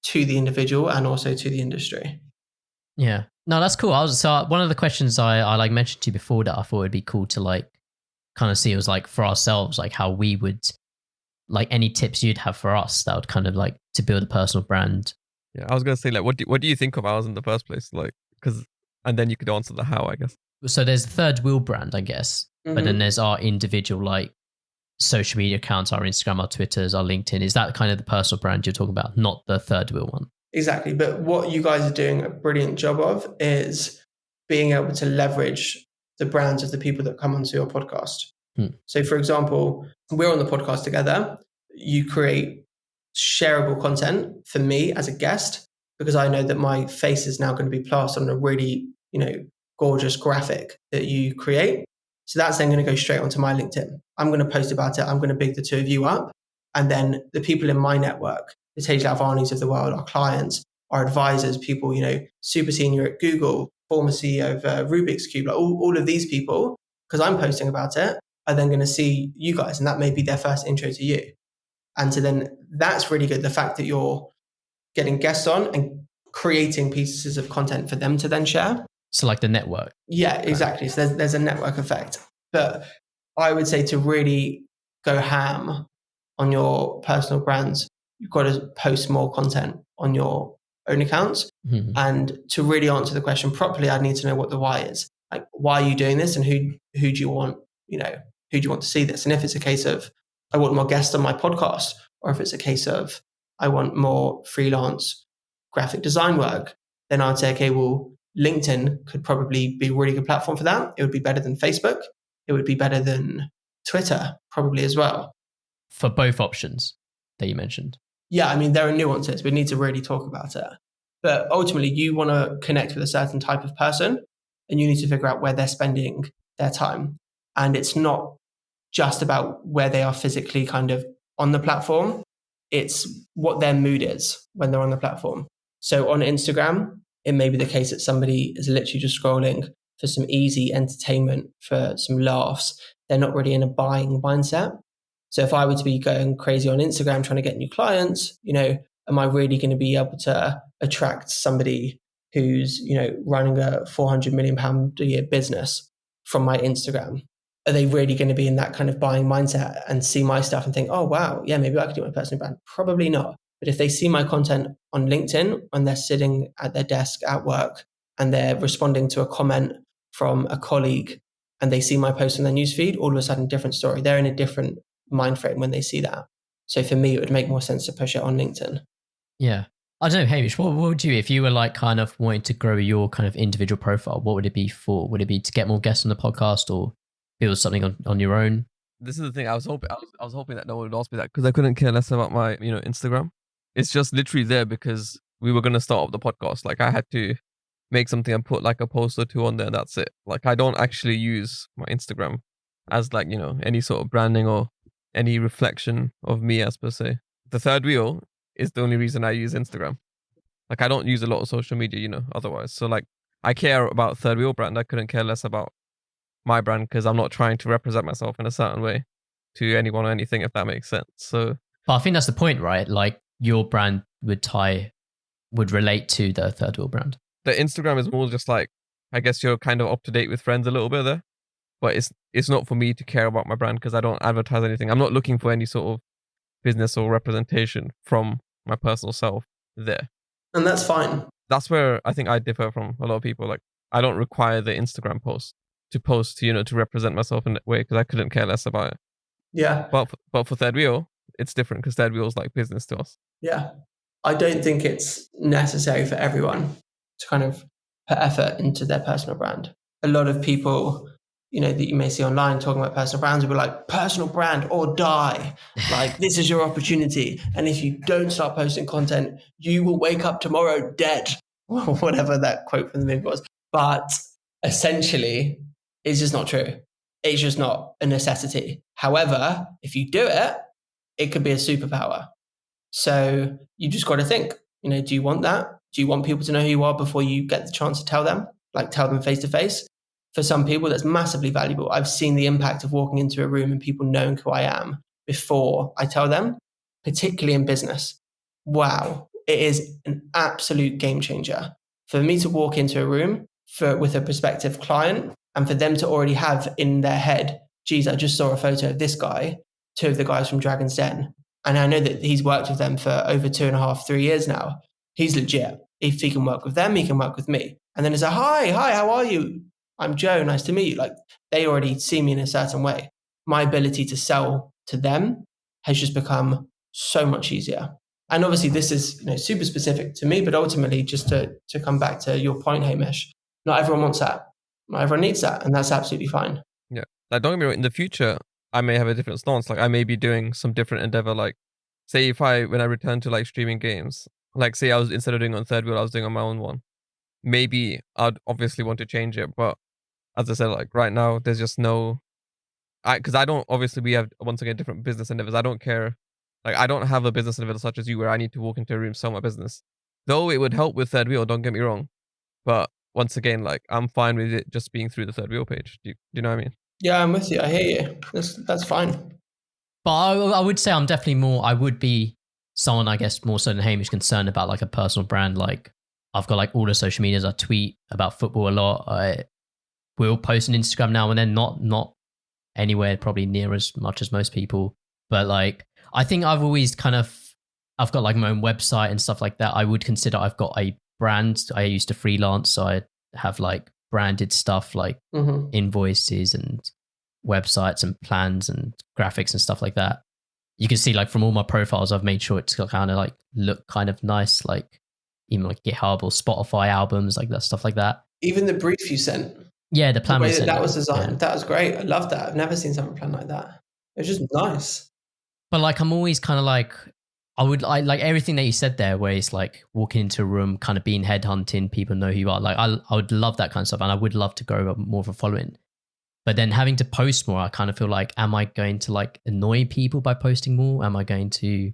to the individual and also to the industry. Yeah. No, that's cool. So one of the questions I mentioned to you before that I thought would be cool to kind of see was for ourselves, how we would, any tips you'd have for us that would kind of to build a personal brand. Yeah, I was going to say, what do you think of ours in the first place? And then you could answer the how, I guess. So there's the Third Wheel brand, I guess, but then there's our individual, social media accounts, our Instagram, our Twitters, our LinkedIn. Is that kind of the personal brand you're talking about, not the Third Wheel one? Exactly. But what you guys are doing a brilliant job of is being able to leverage the brands of the people that come onto your podcast. So, for example, we're on the podcast together. You create shareable content for me as a guest because I know that my face is now going to be plastered on a really, gorgeous graphic that you create. So that's then going to go straight onto my LinkedIn. I'm going to post about it. I'm going to big the two of you up. And then the people in my network, the Tage Lavani's of the world, our clients, our advisors, people, super senior at Google, former CEO of Rubik's Cube, all of these people, because I'm posting about it, are then going to see you guys. And that may be their first intro to you. And so then that's really good. The fact that you're getting guests on and creating pieces of content for them to then share. So the network. Yeah, exactly. So there's a network effect. But I would say to really go ham on your personal brands, you've got to post more content on your own accounts. And to really answer the question properly, I need to know what the why is. Why are you doing this and who do you want, who do you want to see this? And if it's a case of, I want more guests on my podcast, or if it's a case of, I want more freelance graphic design work, then I'd say, okay, well, LinkedIn could probably be a really good platform for that. It would be better than Facebook. It would be better than Twitter, probably as well. For both options that you mentioned. Yeah, I mean, there are nuances. We need to really talk about it. But ultimately, you want to connect with a certain type of person and you need to figure out where they're spending their time. And it's not just about where they are physically kind of on the platform. It's what their mood is when they're on the platform. So on Instagram, it may be the case that somebody is literally just scrolling for some easy entertainment, for some laughs. They're not really in a buying mindset. So if I were to be going crazy on Instagram trying to get new clients, am I really going to be able to attract somebody who's, running a £400 million a year business from my Instagram? Are they really going to be in that kind of buying mindset and see my stuff and think, oh, wow, yeah, maybe I could do my personal brand? Probably not. But if they see my content on LinkedIn when they're sitting at their desk at work and they're responding to a comment from a colleague and they see my post on their newsfeed, all of a sudden, different story. They're in a different mind frame when they see that. So for me, it would make more sense to push it on LinkedIn. Yeah. I don't know, Hamish, what would you, if you were kind of wanting to grow your kind of individual profile, what would it be for? Would it be to get more guests on the podcast or build something on your own? This is the thing. I was hoping that no one would ask me that because I couldn't care less about my, Instagram. It's just literally there because we were going to start up the podcast. I had to make something and put a post or two on there. And that's it. I don't actually use my Instagram as any sort of branding or any reflection of me as per se. The Third Wheel is the only reason I use Instagram. I don't use a lot of social media, otherwise. So I care about Third Wheel brand. I couldn't care less about my brand because I'm not trying to represent myself in a certain way to anyone or anything, if that makes sense. So, but I think that's the point, right? Your brand would relate to the Third Wheel brand. The Instagram is more just I guess you're kind of up to date with friends a little bit there, but it's not for me to care about my brand because I don't advertise anything. I'm not looking for any sort of business or representation from my personal self. there. And that's fine. That's where I think I differ from a lot of people. Like, I don't require the Instagram post to to represent myself in that way, because I couldn't care less about it. Yeah. But for Third Wheel, it's different, because Third Wheel is like business to us. Yeah. I don't think it's necessary for everyone to kind of put effort into their personal brand. A lot of people, that you may see online talking about personal brands will be like, personal brand or die. Like, this is your opportunity. And if you don't start posting content, you will wake up tomorrow dead. Or whatever that quote from the movie was. But essentially, it's just not true. It's just not a necessity. However, if you do it, it could be a superpower. So you just got to think, do you want that? Do you want people to know who you are before you get the chance to tell them? Like, tell them face to face? For some people, that's massively valuable. I've seen the impact of walking into a room and people knowing who I am before I tell them, particularly in business. Wow, it is an absolute game changer. For me to walk into a room with a prospective client and for them to already have in their head, geez, I just saw a photo of this guy, two of the guys from Dragon's Den. And I know that he's worked with them for over 2.5, 3 years now. He's legit. If he can work with them, he can work with me. And then it's like, hi, how are you? I'm Joe, nice to meet you. Like, they already see me in a certain way. My ability to sell to them has just become so much easier. And obviously this is super specific to me, but ultimately, just to come back to your point, Hamish, not everyone wants that. Not everyone needs that. And that's absolutely fine. Yeah. Like, don't get me wrong, in the future, I may have a different stance. Like, I may be doing some different endeavor. Like, say when I return to like streaming games, like say instead of doing on Third Wheel, I was doing on my own one. Maybe I'd obviously want to change it, but as I said, like right now, there's just because I don't, obviously we have once again different business endeavors. I don't care. Like, I don't have a business endeavor such as you where I need to walk into a room, sell my business. Though it would help with Third Wheel, don't get me wrong. But once again, like, I'm fine with it just being through the Third Wheel page. Do you know what I mean? Yeah, I'm with you. I hear you. That's fine. But I would say I'm definitely I would be someone, I guess, more so than Hamish, concerned about like a personal brand. Like, I've got like all the social medias. I tweet about football a lot. I will post on Instagram now and then, not anywhere probably near as much as most people. But like, I think I've always I've got like my own website and stuff like that. I would consider I've got a brand. I used to freelance, so I have like branded stuff like invoices and websites and plans and graphics and stuff like that. You can see like from all my profiles, I've made sure it's kind of like look kind of nice, like even like GitHub or Spotify albums, like that stuff like that. Even the brief you sent. Yeah, the plan the way that was designed. Yeah. That was great. I love that. I've never seen something planned like that. It was just nice. But like, I'm always kind of like, I like everything that you said there, where it's like walking into a room, kind of being headhunting, people know who you are. Like, I would love that kind of stuff, and I would love to grow more of a following. But then having to post more, I kind of feel like, am I going to like annoy people by posting more? Am I going to?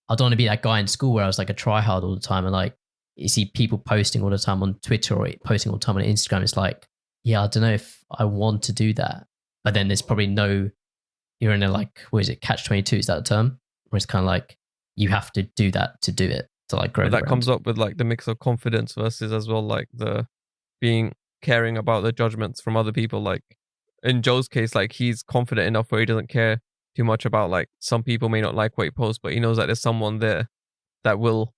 I don't want to be that guy in school where I was like a tryhard all the time, and like you see people posting all the time on Twitter or posting all the time on Instagram. It's like, yeah, I don't know if I want to do that. But then there's probably you're in a like, what is it, catch-22? Is that a term? Where it's kind of like, you have to do that to do it, to like grow. But that comes up with like the mix of confidence versus as well like the caring about the judgments from other people. Like in Joe's case, like he's confident enough where he doesn't care too much about like some people may not like what he posts, but he knows that there's someone there that will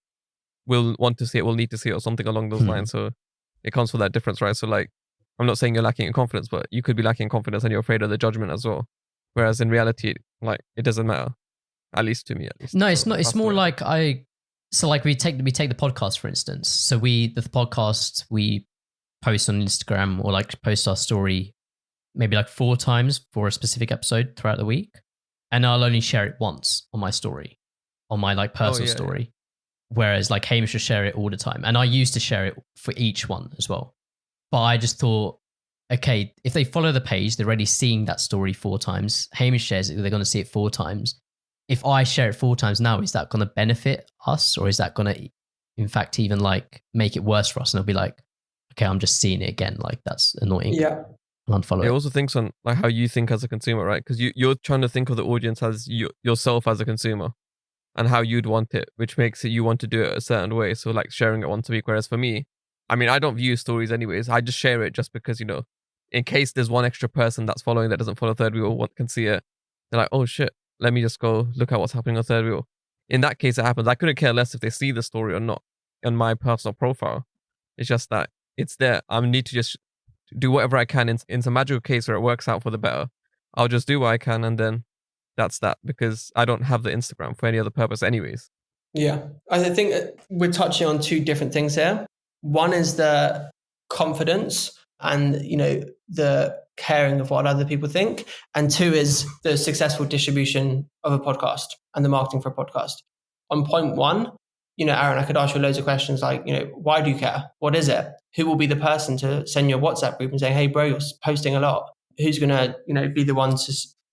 want to see it, will need to see it, or something along those lines. So it comes from that difference, right? So like, I'm not saying you're lacking in confidence, but you could be lacking in confidence and you're afraid of the judgment as well. Whereas in reality, like, it doesn't matter. At least to me, at least. No, it's not. It's more like we take the podcast, for instance. So the podcast, we post on Instagram or like post our story maybe like 4 times for a specific episode throughout the week. And I'll only share it once on my story, on my like personal story. Yeah. Whereas like Hamish will share it all the time. And I used to share it for each one as well. But I just thought, okay, if they follow the page, they're already seeing that story 4 times. Hamish shares it, they're going to see it 4 times. If I share it 4 times now, is that going to benefit us? Or is that going to, in fact, even like make it worse for us? And it'll be like, okay, I'm just seeing it again. Like, that's annoying. Yeah. Unfollow it also thinks on like how you think as a consumer, right? Because you're trying to think of the audience as yourself as a consumer and how you'd want it, which makes it you want to do it a certain way. So like sharing it once a week. Whereas for me, I mean, I don't view stories anyways. I just share it just because, in case there's one extra person that's following that doesn't follow Third Wheel or can see it, they're like, oh shit, let me just go look at what's happening on Third Wheel. in that case, it happens. I couldn't care less if they see the story or not on my personal profile. It's just that it's there. I need to just do whatever I can in some magical case where it works out for the better. I'll just do what I can, and then that's that, because I don't have the Instagram for any other purpose anyways. Yeah, I think we're touching on two different things here. One is the confidence and, the caring of what other people think. And two is the successful distribution of a podcast and the marketing for a podcast. On point one, Aaron, I could ask you loads of questions like, why do you care? What is it? Who will be the person to send you a WhatsApp group and say, hey, bro, you're posting a lot? Who's going to, be the one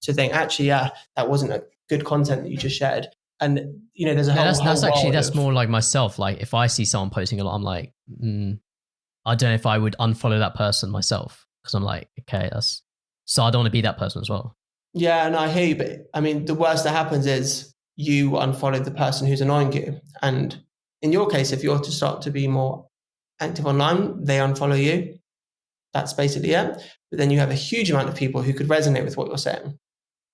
to think, actually, yeah, that wasn't a good content that you just shared. And, there's a whole that's more like myself. Like if I see someone posting a lot, I'm like, I don't know if I would unfollow that person myself, because I'm like, okay, so I don't want to be that person as well. Yeah, and I hear you, but I mean, the worst that happens is you unfollow the person who's annoying you. And in your case, if you're to start to be more active online, they unfollow you. That's basically it. But then you have a huge amount of people who could resonate with what you're saying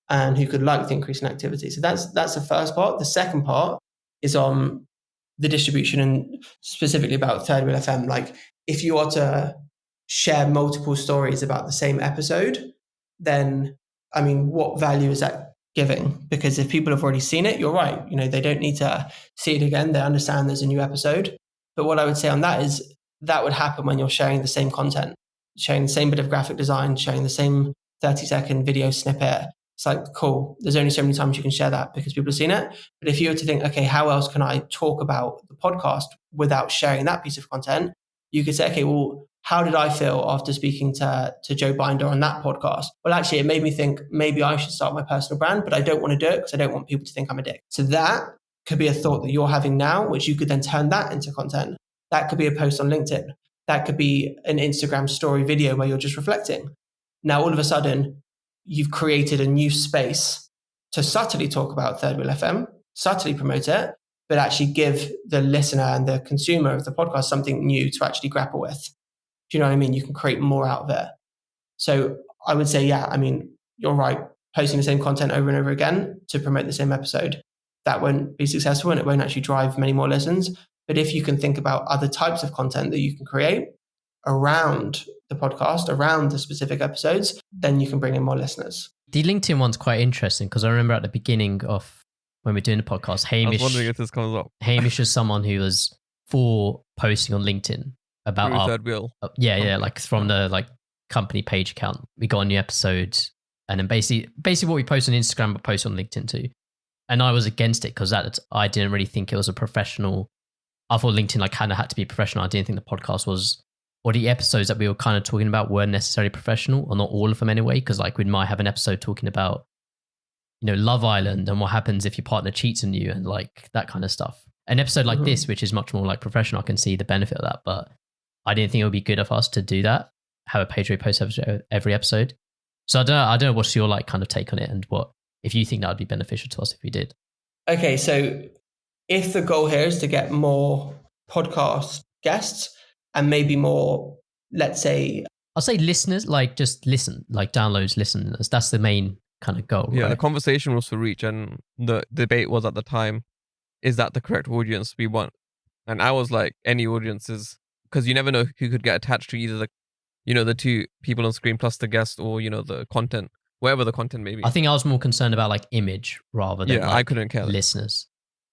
and who could like the increase in activity. So that's the first part. The second part is on the distribution and specifically about Third Wheel FM. Like if you are to share multiple stories about the same episode, then, I mean, what value is that giving? Because if people have already seen it, you're right. They don't need to see it again. They understand there's a new episode. But what I would say on that is that would happen when you're sharing the same content, sharing the same bit of graphic design, sharing the same 30-second video snippet. It's like, cool, there's only so many times you can share that because people have seen it. But if you were to think, okay, how else can I talk about the podcast without sharing that piece of content? You could say, okay, well, how did I feel after speaking to Joe Binder on that podcast? Well, actually, it made me think maybe I should start my personal brand, but I don't want to do it because I don't want people to think I'm a dick. So that could be a thought that you're having now, which you could then turn that into content. That could be a post on LinkedIn. That could be an Instagram story video where you're just reflecting. Now, all of a sudden, you've created a new space to subtly talk about Third Wheel FM, subtly promote it, but actually give the listener and the consumer of the podcast something new to actually grapple with. Do you know what I mean? You can create more out of it. So I would say, yeah, I mean, you're right. Posting the same content over and over again to promote the same episode, that won't be successful and it won't actually drive many more listens. But if you can think about other types of content that you can create around the podcast, around the specific episodes, then you can bring in more listeners. The LinkedIn one's quite interesting because I remember at the beginning of when we're doing the podcast, Hamish. I was wondering if this comes up. Hamish is someone who was for posting on LinkedIn about our Third Wheel. Yeah, like from the company page account. We got a new episode, and then basically what we post on Instagram, but post on LinkedIn too. And I was against it because I didn't really think it was a professional. I thought LinkedIn kind of had to be professional. I didn't think the podcast was, or the episodes that we were kind of talking about weren't necessarily professional, or not all of them anyway. Because we might have an episode talking about, Love Island and what happens if your partner cheats on you and that kind of stuff. An episode like this, which is much more professional, I can see the benefit of that. But I didn't think it would be good of us to do that, have a page repost every episode. So I don't know what's your kind of take on it, and what if you think that would be beneficial to us if we did. Okay, so if the goal here is to get more podcast guests and maybe more, let's say, I'll say listeners, just listen, downloads, listeners. That's the main kind of goal. Yeah, right? The conversation was for reach, and the debate was at the time, is that the correct audience we want? And I was like, any audiences, because you never know who could get attached to either the two people on screen plus the guest, or the content, whatever the content may be. I think I was more concerned about image rather than I couldn't care. Listeners.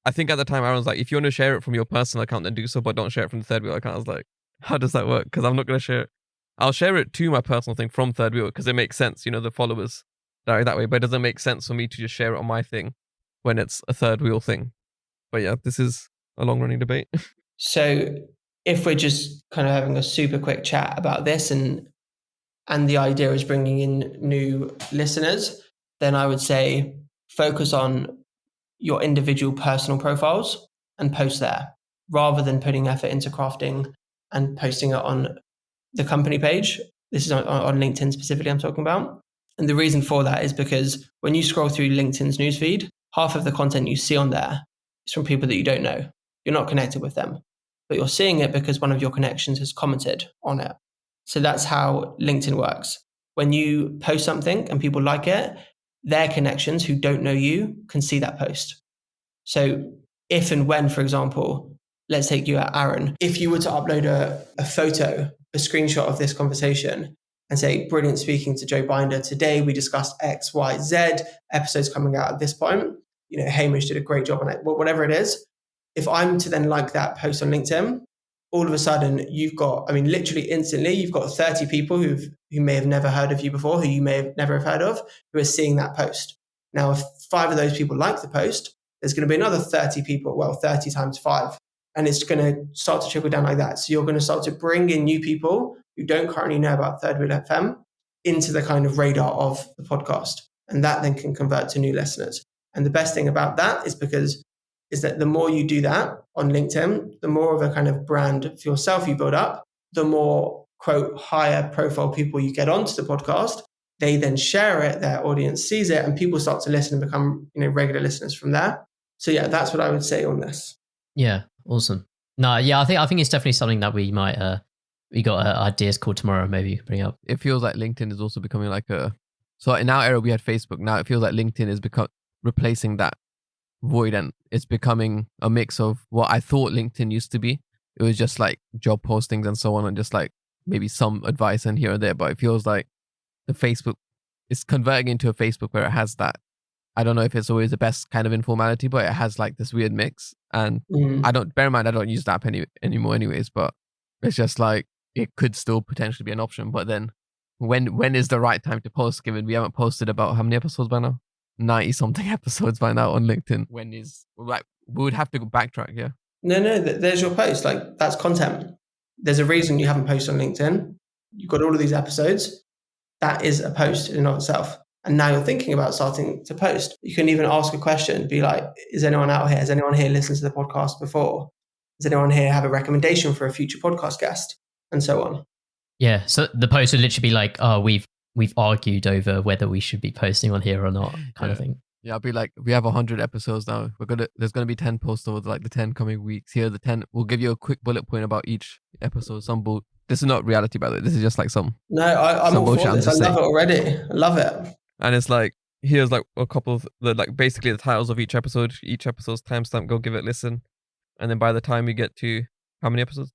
I think at the time I was like, if you want to share it from your personal account, then do so, but don't share it from the Third Wheel account. I was like, how does that work? Because I'm not going to share it. I'll share it to my personal thing from Third Wheel because it makes sense, the followers direct that way. But it doesn't make sense for me to just share it on my thing when it's a Third Wheel thing. But yeah, this is a long running debate. So if we're just kind of having a super quick chat about this and the idea is bringing in new listeners, then I would say focus on your individual personal profiles and post there rather than putting effort into crafting and posting it on the company page. This is on LinkedIn specifically I'm talking about. And the reason for that is because when you scroll through LinkedIn's newsfeed, half of the content you see on there is from people that you don't know. You're not connected with them, but you're seeing it because one of your connections has commented on it. So that's how LinkedIn works. When you post something and people like it, their connections who don't know you can see that post. So if and when, for example, let's take you at Aaron, if you were to upload a photo, a screenshot of this conversation and say, brilliant speaking to Joe Binder. Today we discussed X, Y, Z, episodes coming out at this point. Hamish did a great job on it, whatever it is. If I'm to then like that post on LinkedIn, all of a sudden you've got, literally instantly, you've got 30 people who may have never heard of you before, who you may have never have heard of, who are seeing that post. Now, if 5 of those people like the post, there's going to be another 30 people, 30 times 5. And it's going to start to trickle down like that. So you're going to start to bring in new people who don't currently know about Third Wheel FM into the kind of radar of the podcast. And that then can convert to new listeners. And the best thing about that is that the more you do that on LinkedIn, the more of a kind of brand for yourself you build up, the more, quote, higher profile people you get onto the podcast. They then share it, their audience sees it, and people start to listen and become, regular listeners from there. So yeah, that's what I would say on this. Yeah, awesome. No, yeah, I think it's definitely something that we might we got ideas called tomorrow, maybe bring up. It feels like LinkedIn is also becoming so in our era we had Facebook. Now it feels like LinkedIn is replacing that void, and it's becoming a mix of what I thought LinkedIn used to be. It was just like job postings and so on, and just like maybe some advice and here and there. But it feels like the Facebook is converting into a Facebook where it has that. I don't know if it's always the best kind of informality, but it has like this weird mix. And bear in mind, I don't use that app anymore anyways, but it's just like, it could still potentially be an option. But then when is the right time to post, given we haven't posted about how many episodes by now? 90 something episodes by now on LinkedIn. We would have to go backtrack, yeah. No, there's your post. Like, that's content. There's a reason you haven't posted on LinkedIn. You've got all of these episodes. That is a post in and of itself. And now you're thinking about starting to post. You can even ask a question, be like, is anyone out here? Has anyone here listened to the podcast before? Does anyone here have a recommendation for a future podcast guest? And so on. Yeah. So the post would literally be like, oh, we've argued over whether we should be posting on here or not, kind of thing. Yeah, I'll be like, we have 100 episodes now. There's gonna be 10 posts over like the 10 coming weeks. Here are the 10. We'll give you a quick bullet point about each episode. This is not reality, by the way. This is just like some. No, I'm all for this. I love it already. I love it. And it's like, here's like a couple of basically the titles of each episode's timestamp. Go give it a listen. And then by the time we get to how many episodes?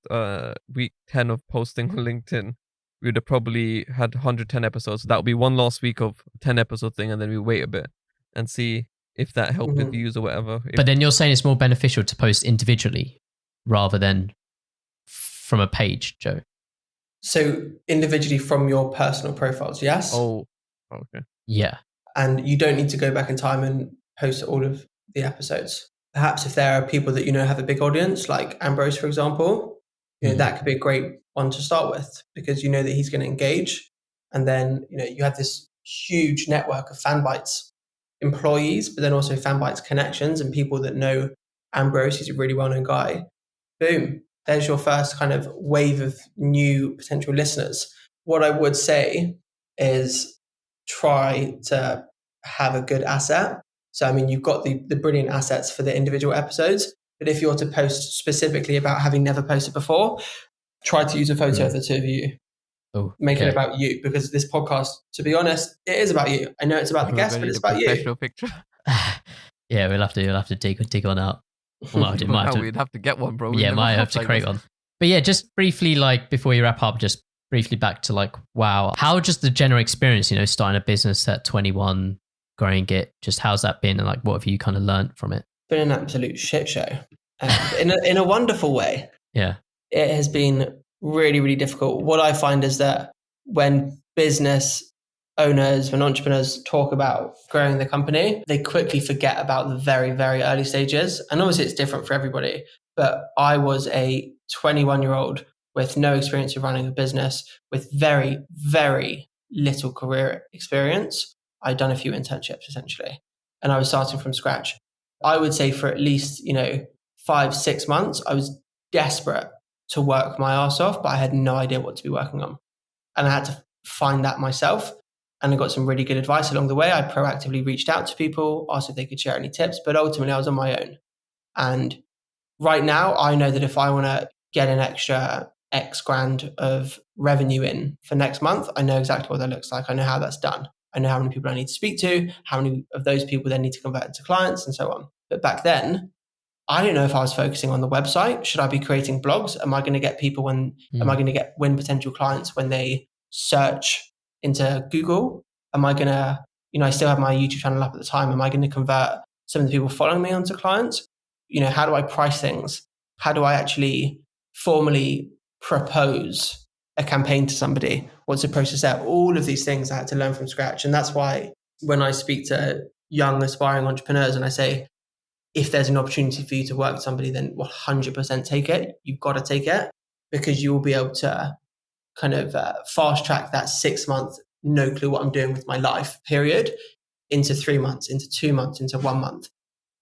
Week 10 of posting on LinkedIn, we would have probably had 110 episodes. So that would be one last week of 10 episode thing. And then we wait a bit and see if that helped with views or whatever. But then you're saying it's more beneficial to post individually rather than from a page, Joe. So individually from your personal profiles, yes? Oh, okay. Yeah. And you don't need to go back in time and post all of the episodes. Perhaps if there are people that have a big audience, like Ambrose, for example, that could be a great one to start with, because you know that he's going to engage. And then, you have this huge network of Fanbytes employees, but then also Fanbytes connections and people that know Ambrose. He's a really well-known guy. Boom. There's your first kind of wave of new potential listeners. What I would say is try to have a good asset. So, you've got the brilliant assets for the individual episodes, but if you're to post specifically about having never posted before, try to use a photo of the two of you. Make it about you, because this podcast, to be honest, it is about you. I know it's about the guest, but it's about you. Picture. Yeah, we'll have to dig one out. We'd have to get one, bro. Might have to create one. But yeah, just briefly, before you wrap up, just briefly back to WOAW. How just the general experience, starting a business at 21, growing it, just how's that been, and what have you kind of learned from it? Been an absolute shit show, in a wonderful way. Yeah, it has been really, really difficult. What I find is that when business owners, when entrepreneurs talk about growing the company, they quickly forget about the very, very early stages. And obviously it's different for everybody. But I was a 21-year-old with no experience of running a business, with very, very little career experience. I'd done a few internships essentially, and I was starting from scratch. I would say for at least, 5-6 months, I was desperate to work my ass off, but I had no idea what to be working on. And I had to find that myself. And I got some really good advice along the way. I proactively reached out to people, asked if they could share any tips, but ultimately I was on my own. And right now, I know that if I want to get an extra X grand of revenue in for next month, I know exactly what that looks like. I know how that's done. I know how many people I need to speak to, how many of those people then need to convert into clients, and so on. But back then, I don't know if I was focusing on the website. Should I be creating blogs? Am I going to get people am I going to win potential clients when they search into Google? Am I going to, I still have my YouTube channel up at the time. Am I going to convert some of the people following me onto clients? How do I price things? How do I actually formally propose a campaign to somebody? What's the process there? All of these things I had to learn from scratch. And that's why when I speak to young aspiring entrepreneurs and I say, if there's an opportunity for you to work with somebody, then 100% take it. You've got to take it, because you will be able to kind of fast track that 6 month, no clue what I'm doing with my life period, into 3 months, into 2 months, into 1 month.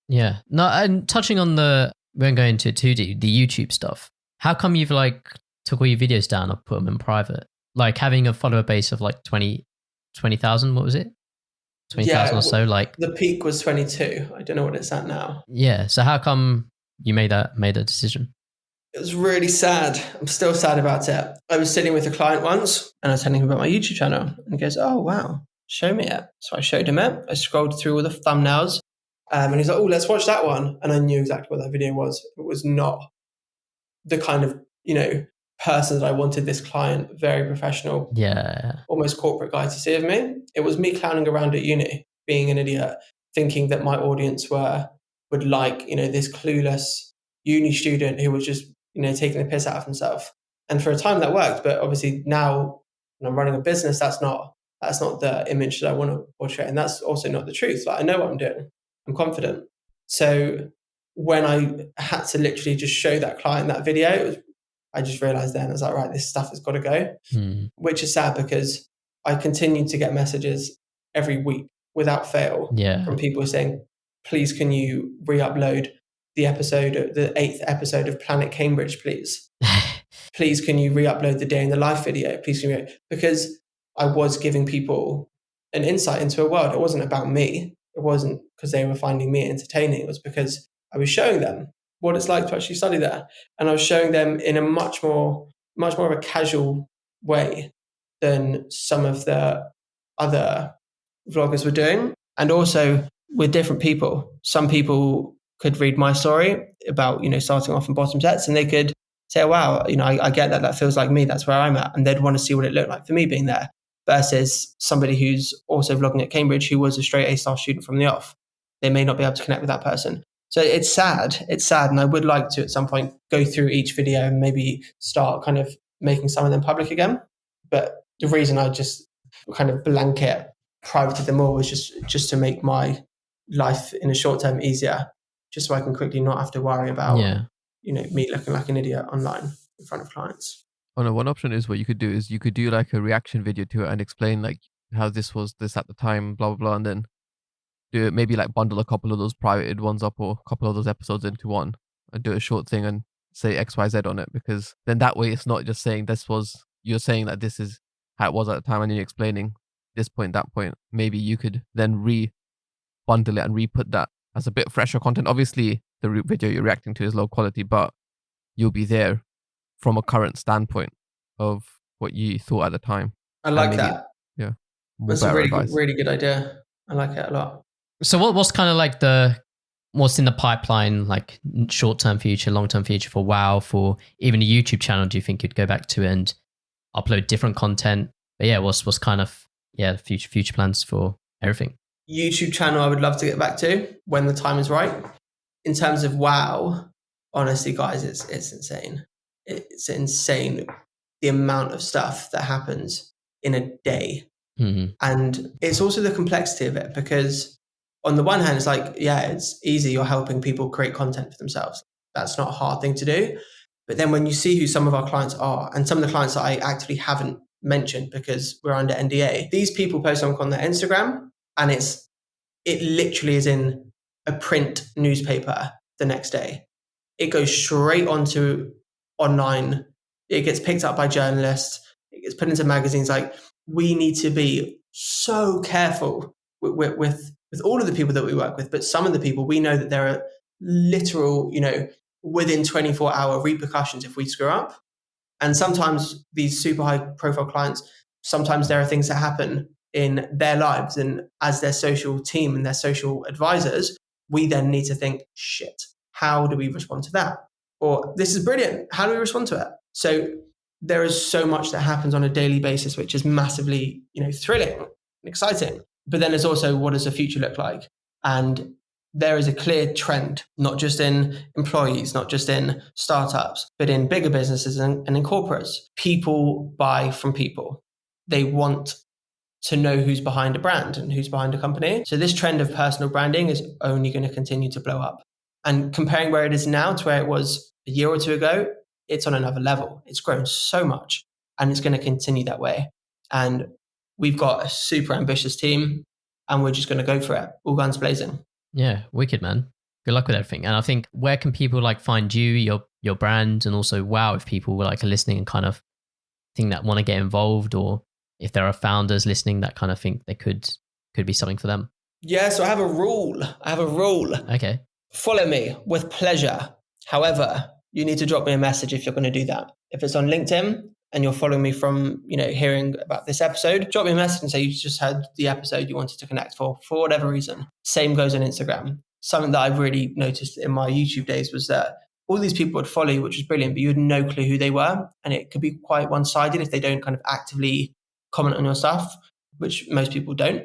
Yeah. No, and touching on we won't go into it too deep, the YouTube stuff. How come you've took all your videos down or put them in private? Like having a follower base of 20,000, what was it? 20,000 or so, the peak was 22. I don't know what it's at now. Yeah. So how come you made that decision? It was really sad. I'm still sad about it. I was sitting with a client once and I was telling him about my YouTube channel and he goes, "Oh, wow, show me it." So I showed him it. I scrolled through all the thumbnails and he's like, "Oh, let's watch that one." And I knew exactly what that video was. It was not the kind of, person that I wanted this client, very professional, almost corporate guy to see of me. It was me clowning around at uni, being an idiot, thinking that my audience would like, this clueless uni student who was just, taking the piss out of himself. And for a time that worked, but obviously now when I'm running a business, that's not the image that I want to portray. And that's also not the truth. I know what I'm doing. I'm confident. So when I had to literally just show that client that video, I just realized then, I was like, right, this stuff has got to go, which is sad because I continue to get messages every week without fail from people saying, "Please, can you re-upload the 8th episode of Planet Cambridge, please? Please, can you re-upload the day in the life video? Please, because I was giving people an insight into a world. It wasn't about me. It wasn't because they were finding me entertaining. It was because I was showing them what it's like to actually study there. And I was showing them in a much more of a casual way than some of the other vloggers were doing. And also with different people. Some people could read my story about, starting off in bottom sets and they could say, "Wow, I get that. That feels like me. That's where I'm at." And they'd want to see what it looked like for me being there versus somebody who's also vlogging at Cambridge who was a straight A-star student from the off. They may not be able to connect with that person. So it's sad. It's sad. And I would like to at some point go through each video and maybe start kind of making some of them public again. But the reason I just kind of blanket privated them all was just to make my life in a short term easier, just so I can quickly not have to worry about, me looking like an idiot online in front of clients. Oh no, one option is what you could do is you could do a reaction video to it and explain how this was this at the time, blah, blah, blah. And then do it, maybe bundle a couple of those privated ones up or a couple of those episodes into one and do a short thing and say XYZ on it, because then that way it's not just saying you're saying that this is how it was at the time and you're explaining this point, that point. Maybe you could then bundle it and re-put that as a bit fresher content. Obviously the video you're reacting to is low quality, but you'll be there from a current standpoint of what you thought at the time. I like that. Yeah. That's a really good idea. I like it a lot. So what's kind of what's in the pipeline, short-term future, long-term future for WOAW, for even a YouTube channel? Do you think you'd go back to and upload different content? But yeah, what's kind of future plans for everything? YouTube channel I would love to get back to when the time is right. In terms of WOAW, honestly, guys, it's insane. It's insane the amount of stuff that happens in a day. Mm-hmm. And it's also the complexity of it, because on the one hand, it's it's easy. You're helping people create content for themselves. That's not a hard thing to do. But then when you see who some of our clients are, and some of the clients that I actually haven't mentioned because we're under NDA, these people post something on their Instagram and it literally is in a print newspaper the next day. It goes straight onto online. It gets picked up by journalists. It gets put into magazines. We need to be so careful with all of the people that we work with, but some of the people, we know that there are literal, within 24-hour repercussions if we screw up. And sometimes these super high profile clients, sometimes there are things that happen in their lives, and as their social team and their social advisors, we then need to think, shit, How do we respond to that? Or this is brilliant. How do we respond to it? So there is so much that happens on a daily basis, which is massively, thrilling and exciting. But then there's also, what does the future look like? And there is a clear trend, not just in employees, not just in startups, but in bigger businesses and in corporates. People buy from people. They want to know who's behind a brand and who's behind a company. So this trend of personal branding is only going to continue to blow up. And comparing where it is now to where it was a year or two ago, it's on another level. It's grown so much and it's going to continue that way. And we've got a super ambitious team and we're just going to go for it. All guns blazing. Yeah, wicked, man. Good luck with everything. And I think, where can people find you, your brand, and also WOAW, if people are listening and kind of think that want to get involved, or if there are founders listening that kind of think they could be something for them? Yeah, so I have a rule. Okay. Follow me with pleasure. However, you need to drop me a message if you're going to do that. If it's on LinkedIn and you're following me from, hearing about this episode, drop me a message and say you just heard the episode you wanted to connect for whatever reason. Same goes on Instagram. Something that I've really noticed in my YouTube days was that all these people would follow you, which is brilliant, but you had no clue who they were. And it could be quite one-sided if they don't kind of actively comment on your stuff, which most people don't.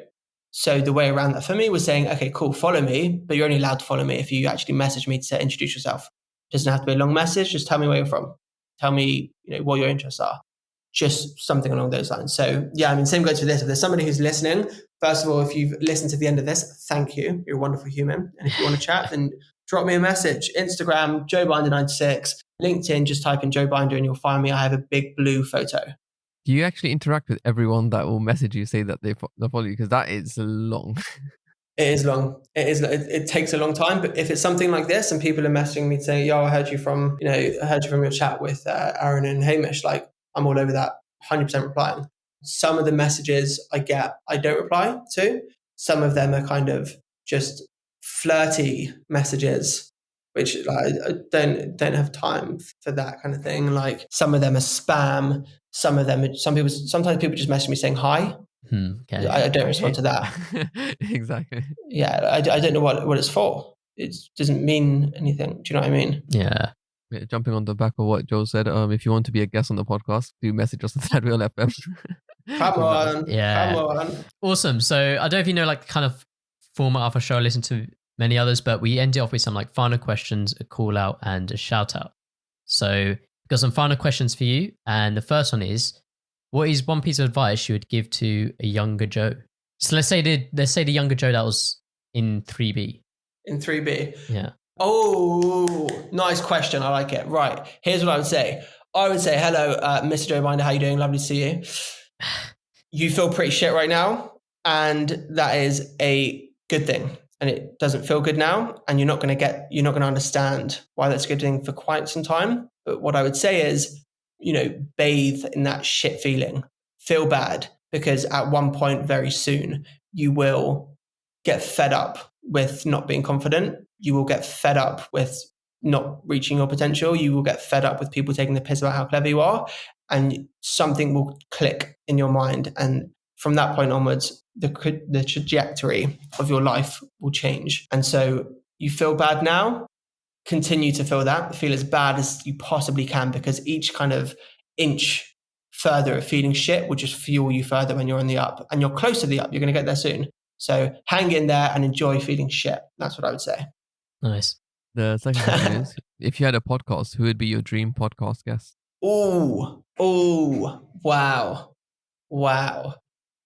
So the way around that for me was saying, okay, cool, follow me, but you're only allowed to follow me if you actually message me to say, introduce yourself. It doesn't have to be a long message. Just tell me where you're from. Tell me, what your interests are. Just something along those lines. So yeah, same goes for this. If there's somebody who's listening, first of all, if you've listened to the end of this, thank you. You're a wonderful human. And if you want to chat, then drop me a message. Instagram, JoeBinder96. LinkedIn, just type in Joe Binder and you'll find me. I have a big blue photo. Do you actually interact with everyone that will message you, say that they follow you? Because that is long. It is long. It takes a long time. But if it's something like this and people are messaging me saying, yo, I heard you from your chat with Aaron and Hamish, I'm all over that, 100% replying. Some of the messages I get, I don't reply to. Some of them are kind of just flirty messages, which I don't have time for that kind of thing. Some of them are spam. Sometimes people just message me saying hi. Okay. I don't respond to that. Exactly. Yeah, I don't know what it's for. It doesn't mean anything. Do you know what I mean? Yeah. Jumping on the back of what Joe said, if you want to be a guest on the podcast, do message us on Third Wheel FM. Come on. Yeah. Come on. Awesome. So I don't know if you know kind of format of our show. I listen to many others, but we end it off with some final questions, a call out, and a shout out. So got some final questions for you. And the first one is, what is one piece of advice you would give to a younger Joe? So let's say the younger Joe that was in 3B. In 3B? Yeah. Oh, nice question. I like it. Right. Here's what I would say. I would say, hello, Mr. Joe Binder. How you doing? Lovely to see you. You feel pretty shit right now. And that is a good thing. And it doesn't feel good now. And you're not going to understand why that's a good thing for quite some time. But what I would say is, bathe in that shit feeling. Feel bad, because at one point very soon, you will get fed up with not being confident. You will get fed up with not reaching your potential. You will get fed up with people taking the piss about how clever you are. And something will click in your mind. And from that point onwards, the trajectory of your life will change. And so you feel bad now, continue to feel that. Feel as bad as you possibly can, because each kind of inch further of feeling shit will just fuel you further when you're on the up. And you're close to the up. You're going to get there soon. So hang in there and enjoy feeling shit. That's what I would say. Nice. The second question is, if you had a podcast, who would be your dream podcast guest? Oh, wow.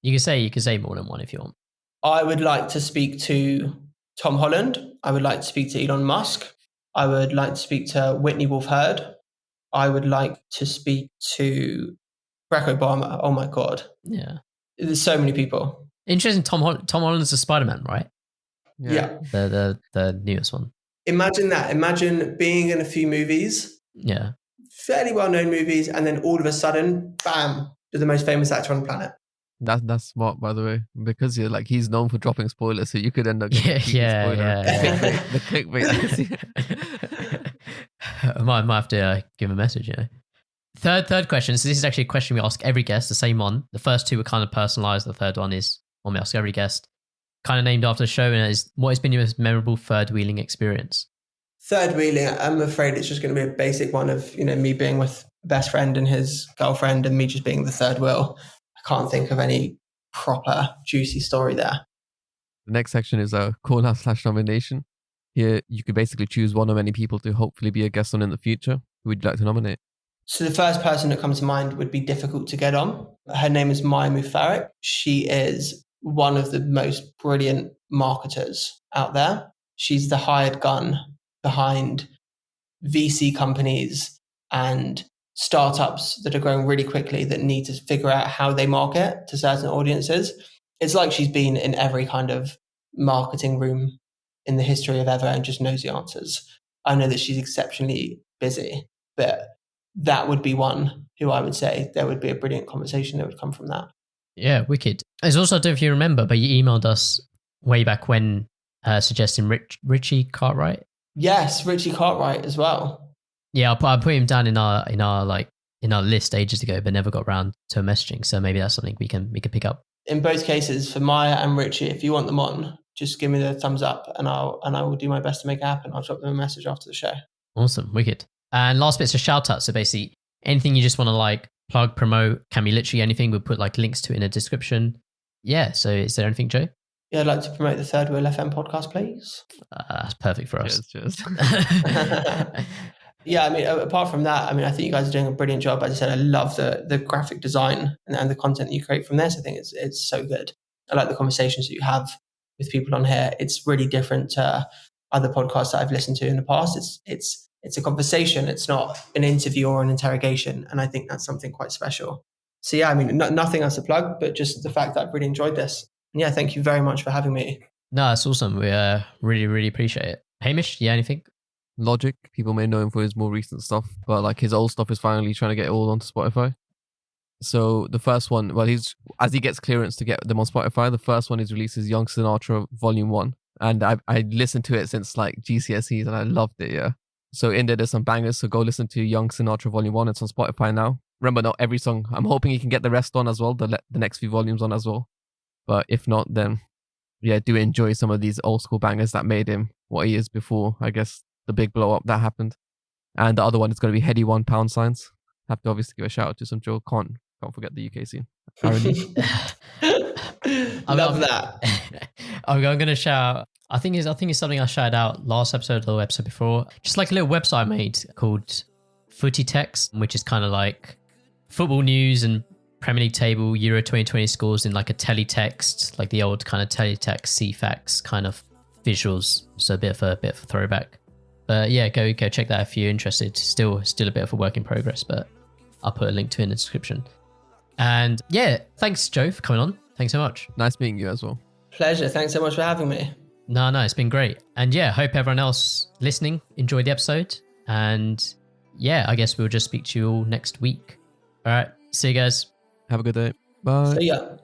You can say more than one if you want. I would like to speak to Tom Holland. I would like to speak to Elon Musk. I would like to speak to Whitney Wolf Herd. I would like to speak to Barack Obama. Oh my God. Yeah. There's so many people. Interesting. Tom Holland's a Spider-Man, right? Yeah. The newest one. Imagine that. Imagine being in a few movies. Yeah. Fairly well-known movies, and then all of a sudden, bam, you're the most famous actor on the planet. That's smart, by the way, because he's known for dropping spoilers, so you could end up getting yeah. The clickbait. I might have to give a message. Third question. So this is actually a question we ask every guest, the same one. The first two were kind of personalized. The third one is one we ask every guest, kind of named after the show, and it is, what has been your most memorable third wheeling experience? Third wheeling, I'm afraid it's just going to be a basic one of, me being with a best friend and his girlfriend and me just being the third wheel. I can't think of any proper juicy story there. The next section is a call out / nomination. Here, you could basically choose one of many people to hopefully be a guest on in the future. Who would you like to nominate? So the first person that comes to mind would be difficult to get on. Her name is Maya Mufarek. She is one of the most brilliant marketers out there. She's the hired gun behind VC companies and startups that are growing really quickly that need to figure out how they market to certain audiences. It's like she's been in every kind of marketing room in the history of ever and just knows the answers. I know that she's exceptionally busy, but that would be one who I would say there would be a brilliant conversation that would come from that. Yeah, wicked. There's also, I don't know if you remember, but you emailed us way back when suggesting Richie Cartwright. Yes, Richie Cartwright as well. Yeah, I put him down in our list ages ago, but never got around to messaging. So maybe that's something we can pick up. In both cases, for Maya and Richie, if you want them on, just give me the thumbs up, and I will do my best to make it happen. I'll drop them a message after the show. Awesome, wicked. And last bit's a shout out. So basically, anything you just want to plug, promote, can be literally anything. We'll put links to it in the description. Yeah. So is there anything, Joe? Yeah, I'd like to promote the Third Wheel FM podcast, please. That's perfect for us. Cheers. Yeah, apart from that, I think you guys are doing a brilliant job. As I said, I love the graphic design and the content that you create from this. I think it's so good. I like the conversations that you have with people on here. It's really different to other podcasts that I've listened to in the past. It's a conversation. It's not an interview or an interrogation. And I think that's something quite special. So yeah, nothing else to plug, but just the fact that I've really enjoyed this. And yeah, thank you very much for having me. No, that's awesome. We really, really appreciate it. Hamish, yeah, anything? Logic, people may know him for his more recent stuff, but his old stuff is finally trying to get it all onto Spotify. So the first one, as he gets clearance to get them on Spotify, the first one is releases Young Sinatra Volume 1. And I listened to it since GCSEs and I loved it, yeah. So in there's some bangers, so go listen to Young Sinatra Volume 1. It's on Spotify now. Remember, not every song. I'm hoping you can get the rest on as well, the next few volumes on as well. But if not, then yeah, do enjoy some of these old school bangers that made him what he is before, I guess, the big blow up that happened. And the other one is going to be Heady 1 £. Have to obviously give a shout out to some Joe. Can't forget the UK scene. Love that. I'm going to shout. I think it's something I shouted out last episode or the episode before. Just a little website I made called Footy Text, which is kind of football news and Premier League table, Euro 2020 scores in a teletext, the old kind of teletext, CFAX kind of visuals. So a bit of a throwback. But yeah, go check that if you're interested. Still a bit of a work in progress, but I'll put a link to it in the description. And yeah, thanks, Joe, for coming on. Thanks so much. Nice meeting you as well. Pleasure. Thanks so much for having me. No, it's been great. And yeah, hope everyone else listening enjoyed the episode. And yeah, I guess we'll just speak to you all next week. All right. See you guys. Have a good day. Bye. See ya.